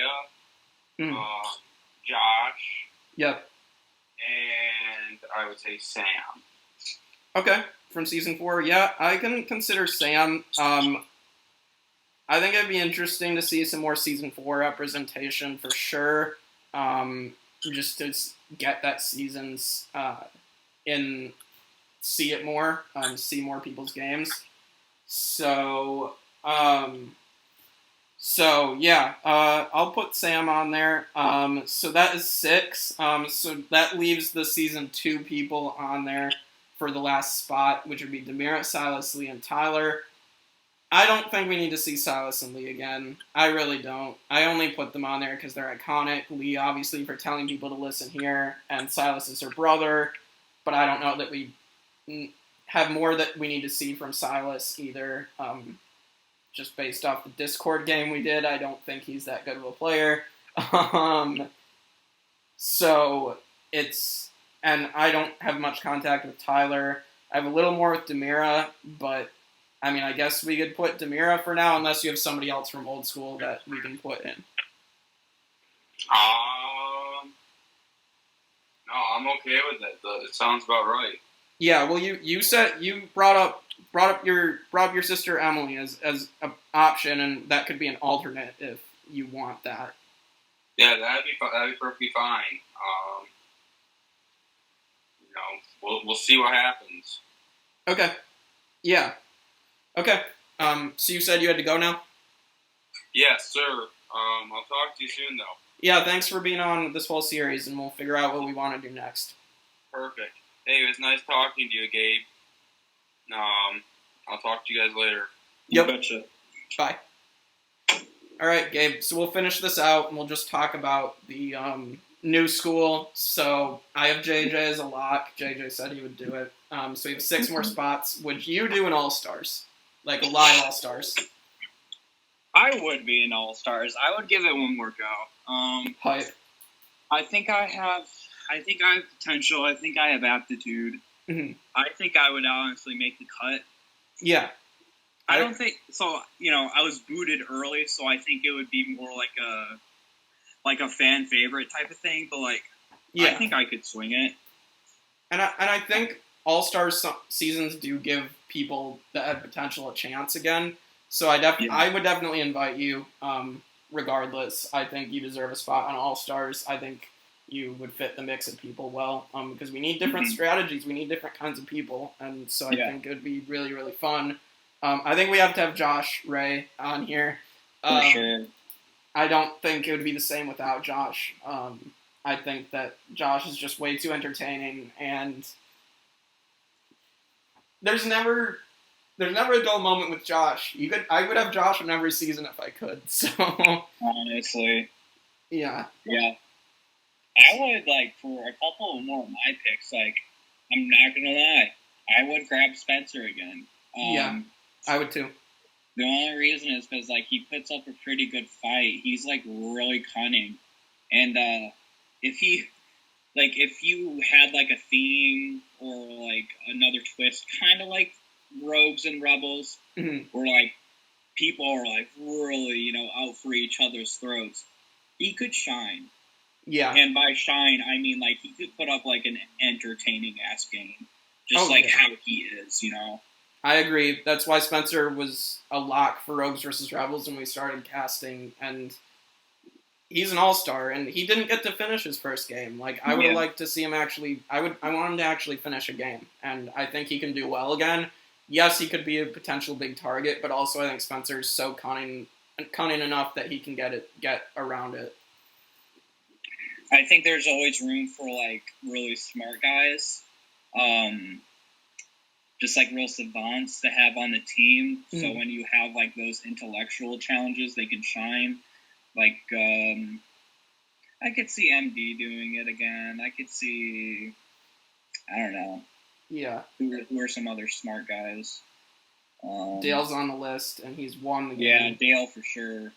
Josh. Yep. And I would say Sam. Okay, from season 4, yeah, I can consider Sam. I think it'd be interesting to see some more season 4 representation for sure. Just to get that season's see it more, see more people's games. So yeah, I'll put Sam on there. So that is 6. So that leaves the season 2 people on there for the last spot, which would be Demira, Silas, Lee, and Tyler. I don't think we need to see Silas and Lee again. I really don't. I only put them on there because they're iconic. Lee, obviously, for telling people to listen here, and Silas is her brother. But I don't know that we have more that we need to see from Silas either. Just based off the Discord game we did, I don't think he's that good of a player. So it's... And I don't have much contact with Tyler. I have a little more with Demira, but I mean, I guess we could put Demira for now, unless you have somebody else from old school that we can put in. No, I'm okay with it. It sounds about right. Yeah, well, you said you brought up your sister Emily as an option, and that could be an alternate if you want that. Yeah, that'd be perfectly fine. We'll see what happens. Okay. Yeah. Okay. So you said you had to go now? Yes, sir. I'll talk to you soon, though. Yeah, thanks for being on this whole series, and we'll figure out what we want to do next. Perfect. Hey, it was nice talking to you, Gabe. I'll talk to you guys later. Yep. Gotcha. Bye. All right, Gabe. So we'll finish this out, and we'll just talk about the new school. So I have JJ as a lock. JJ said he would do it. So we have 6 more spots. Would you do an All-Stars? Like a live All-Stars? I would be an All-Stars. I would give it one more go. Hype. I think I have potential. I think I have aptitude. Mm-hmm. I think I would honestly make the cut. Yeah. I don't think so. I was booted early, so I think it would be more like a fan favorite type of thing. But yeah. I think I could swing it. And I think All-Stars seasons do give people that have potential a chance again. So I would definitely invite you. Regardless, I think you deserve a spot on All-Stars. I think you would fit the mix of people well, because we need different strategies. We need different kinds of people, and so I think it would be really, really fun. I think we have to have Josh Ray on here. For sure. I don't think it would be the same without Josh. I think that Josh is just way too entertaining, and there's never a dull moment with Josh. I would have Josh in every season if I could. So honestly, yeah. I would for a couple more of my picks. I'm not gonna lie, I would grab Spencer again. Yeah, I would too. The only reason is because he puts up a pretty good fight. He's really cunning, and if you had a theme or another twist, kind of like Rogues and Rebels, where people are really out for each other's throats, he could shine. Yeah. And by shine, I mean he could put up an entertaining ass game, just how he is, I agree. That's why Spencer was a lock for Rogues versus Rebels when we started casting, and he's an all-star, and he didn't get to finish his first game. I would have liked to see him actually. I want him to actually finish a game, and I think he can do well again. Yes, he could be a potential big target, but also I think Spencer's so cunning enough that he can get around it. I think there's always room for really smart guys, just real savants to have on the team. So when you have those intellectual challenges, they can shine. I could see MD doing it again. I could see, I don't know. Yeah. Who are some other smart guys? Dale's on the list, and he's won the game. Yeah, Dale for sure.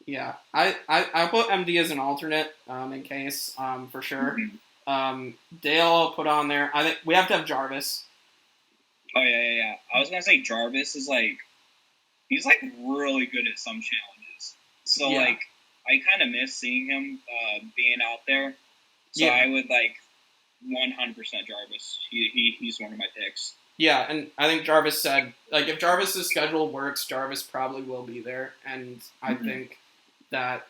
Yeah, I put MD as an alternate in case, for sure. Mm-hmm. Dale I'll put on there. I think we have to have Jarvis. Oh, yeah. I was going to say Jarvis is, he's, really good at some challenges. So, Yeah. I kind of miss seeing him being out there. So Yeah. I would, 100% Jarvis. He's one of my picks. Yeah, and I think Jarvis said, if Jarvis's schedule works, Jarvis probably will be there. And I think that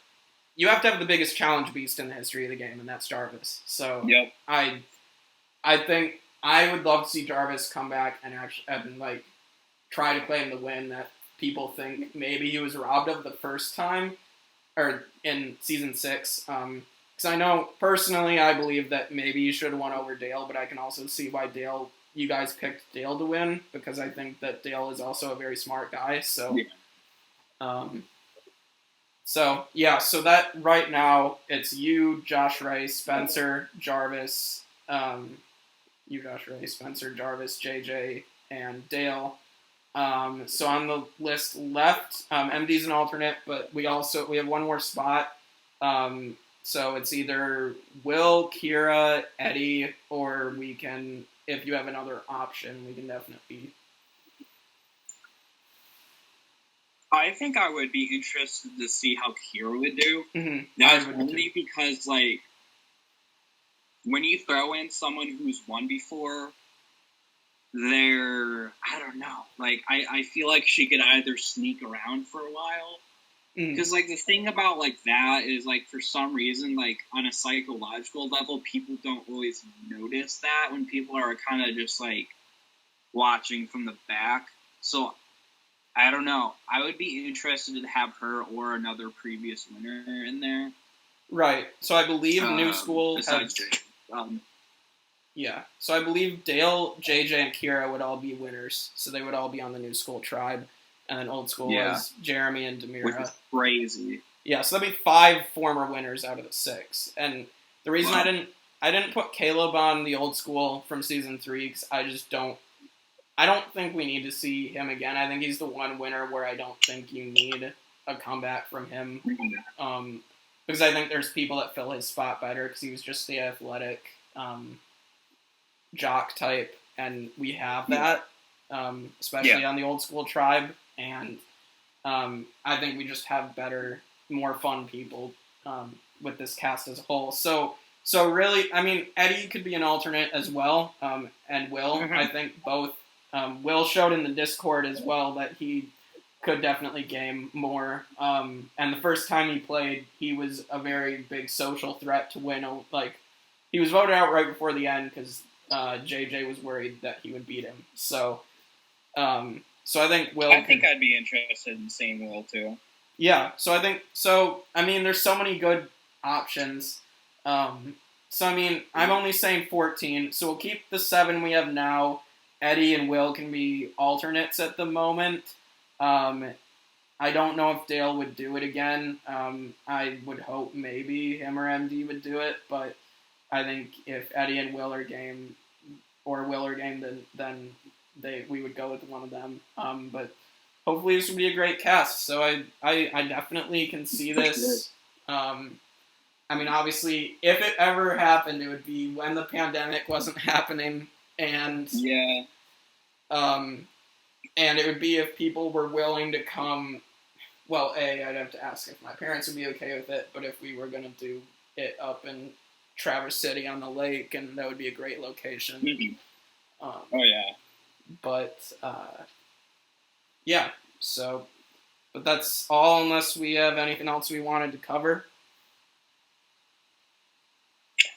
you have to have the biggest challenge beast in the history of the game, and that's Jarvis. So yep. I think I would love to see Jarvis come back and try to claim the win that people think maybe he was robbed of the first time, or in season 6. Because I know personally, I believe that maybe he should have won over Dale, but I can also see why you guys picked Dale to win, because I think that Dale is also a very smart guy. So, so that right now it's you, Josh Ray, Spencer, Jarvis, Spencer, Jarvis, JJ, and Dale. So on the list left, MD's an alternate, but we have one more spot. So it's either Will, Keira, Eddie, or we can, if you have another option, we can definitely. I think I would be interested to see how Keira would do. Mm-hmm. That's only because, when you throw in someone who's won before, I don't know. I feel like she could either sneak around for a while. Because, the thing about, that is, for some reason, on a psychological level, people don't always notice that when people are kind of just, watching from the back. So, I don't know. I would be interested to have her or another previous winner in there. Right. So I believe New School besides yeah. So I believe Dale, JJ, and Keira would all be winners. So they would all be on the New School tribe. And then Old School was Jeremy and Demira. Which is crazy. Yeah, so that'd be 5 former winners out of the 6. And the reason I didn't put Caleb on the Old School from season 3, because I don't think we need to see him again. I think he's the one winner where I don't think you need a comeback from him. Because I think there's people that fill his spot better, because he was just the athletic jock type, and we have that, especially on the Old School tribe. And I think we just have better, more fun people with this cast as a whole. So really, I mean, Eddie could be an alternate as well, and Will. I think both. Will showed in the Discord as well that he could definitely game more. And the first time he played, he was a very big social threat to win. He was voted out right before the end because JJ was worried that he would beat him. So I think Will. I think I'd be interested in seeing Will too. Yeah. I mean, there's so many good options. I'm only saying 14. So we'll keep the 7 we have now. Eddie and Will can be alternates at the moment. I don't know if Dale would do it again. I would hope maybe him or MD would do it, but I think if Eddie and Will are game, then we would go with one of them. But hopefully this would be a great cast. So I definitely can see this. Obviously, if it ever happened, it would be when the pandemic wasn't happening. And and it would be if people were willing to come. Well, I'd have to ask if my parents would be okay with it, but if we were going to do it up in Traverse City on the lake, and that would be a great location. But but that's all unless we have anything else we wanted to cover.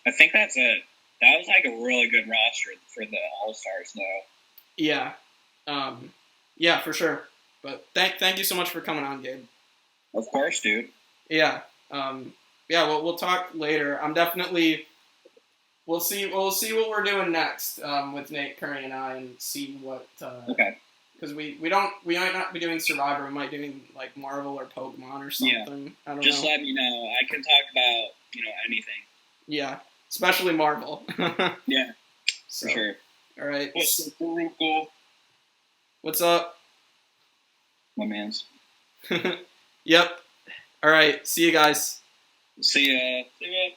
I think that's it. That was a really good roster for the All-Stars, though. Yeah. For sure. But thank you so much for coming on, Gabe. Of course, dude. Yeah. We'll talk later. I'm definitely. We'll see what we're doing next with Nate, Curry, and I, and see what. Okay. Because we might not be doing Survivor. We might be doing Marvel or Pokemon or something. Yeah. I don't know. Just let me know. I can talk about anything. Yeah, especially Marvel. Yeah. For sure. All right. Cool. What's up? my man's. Yep. All right. See you guys. See ya. See ya.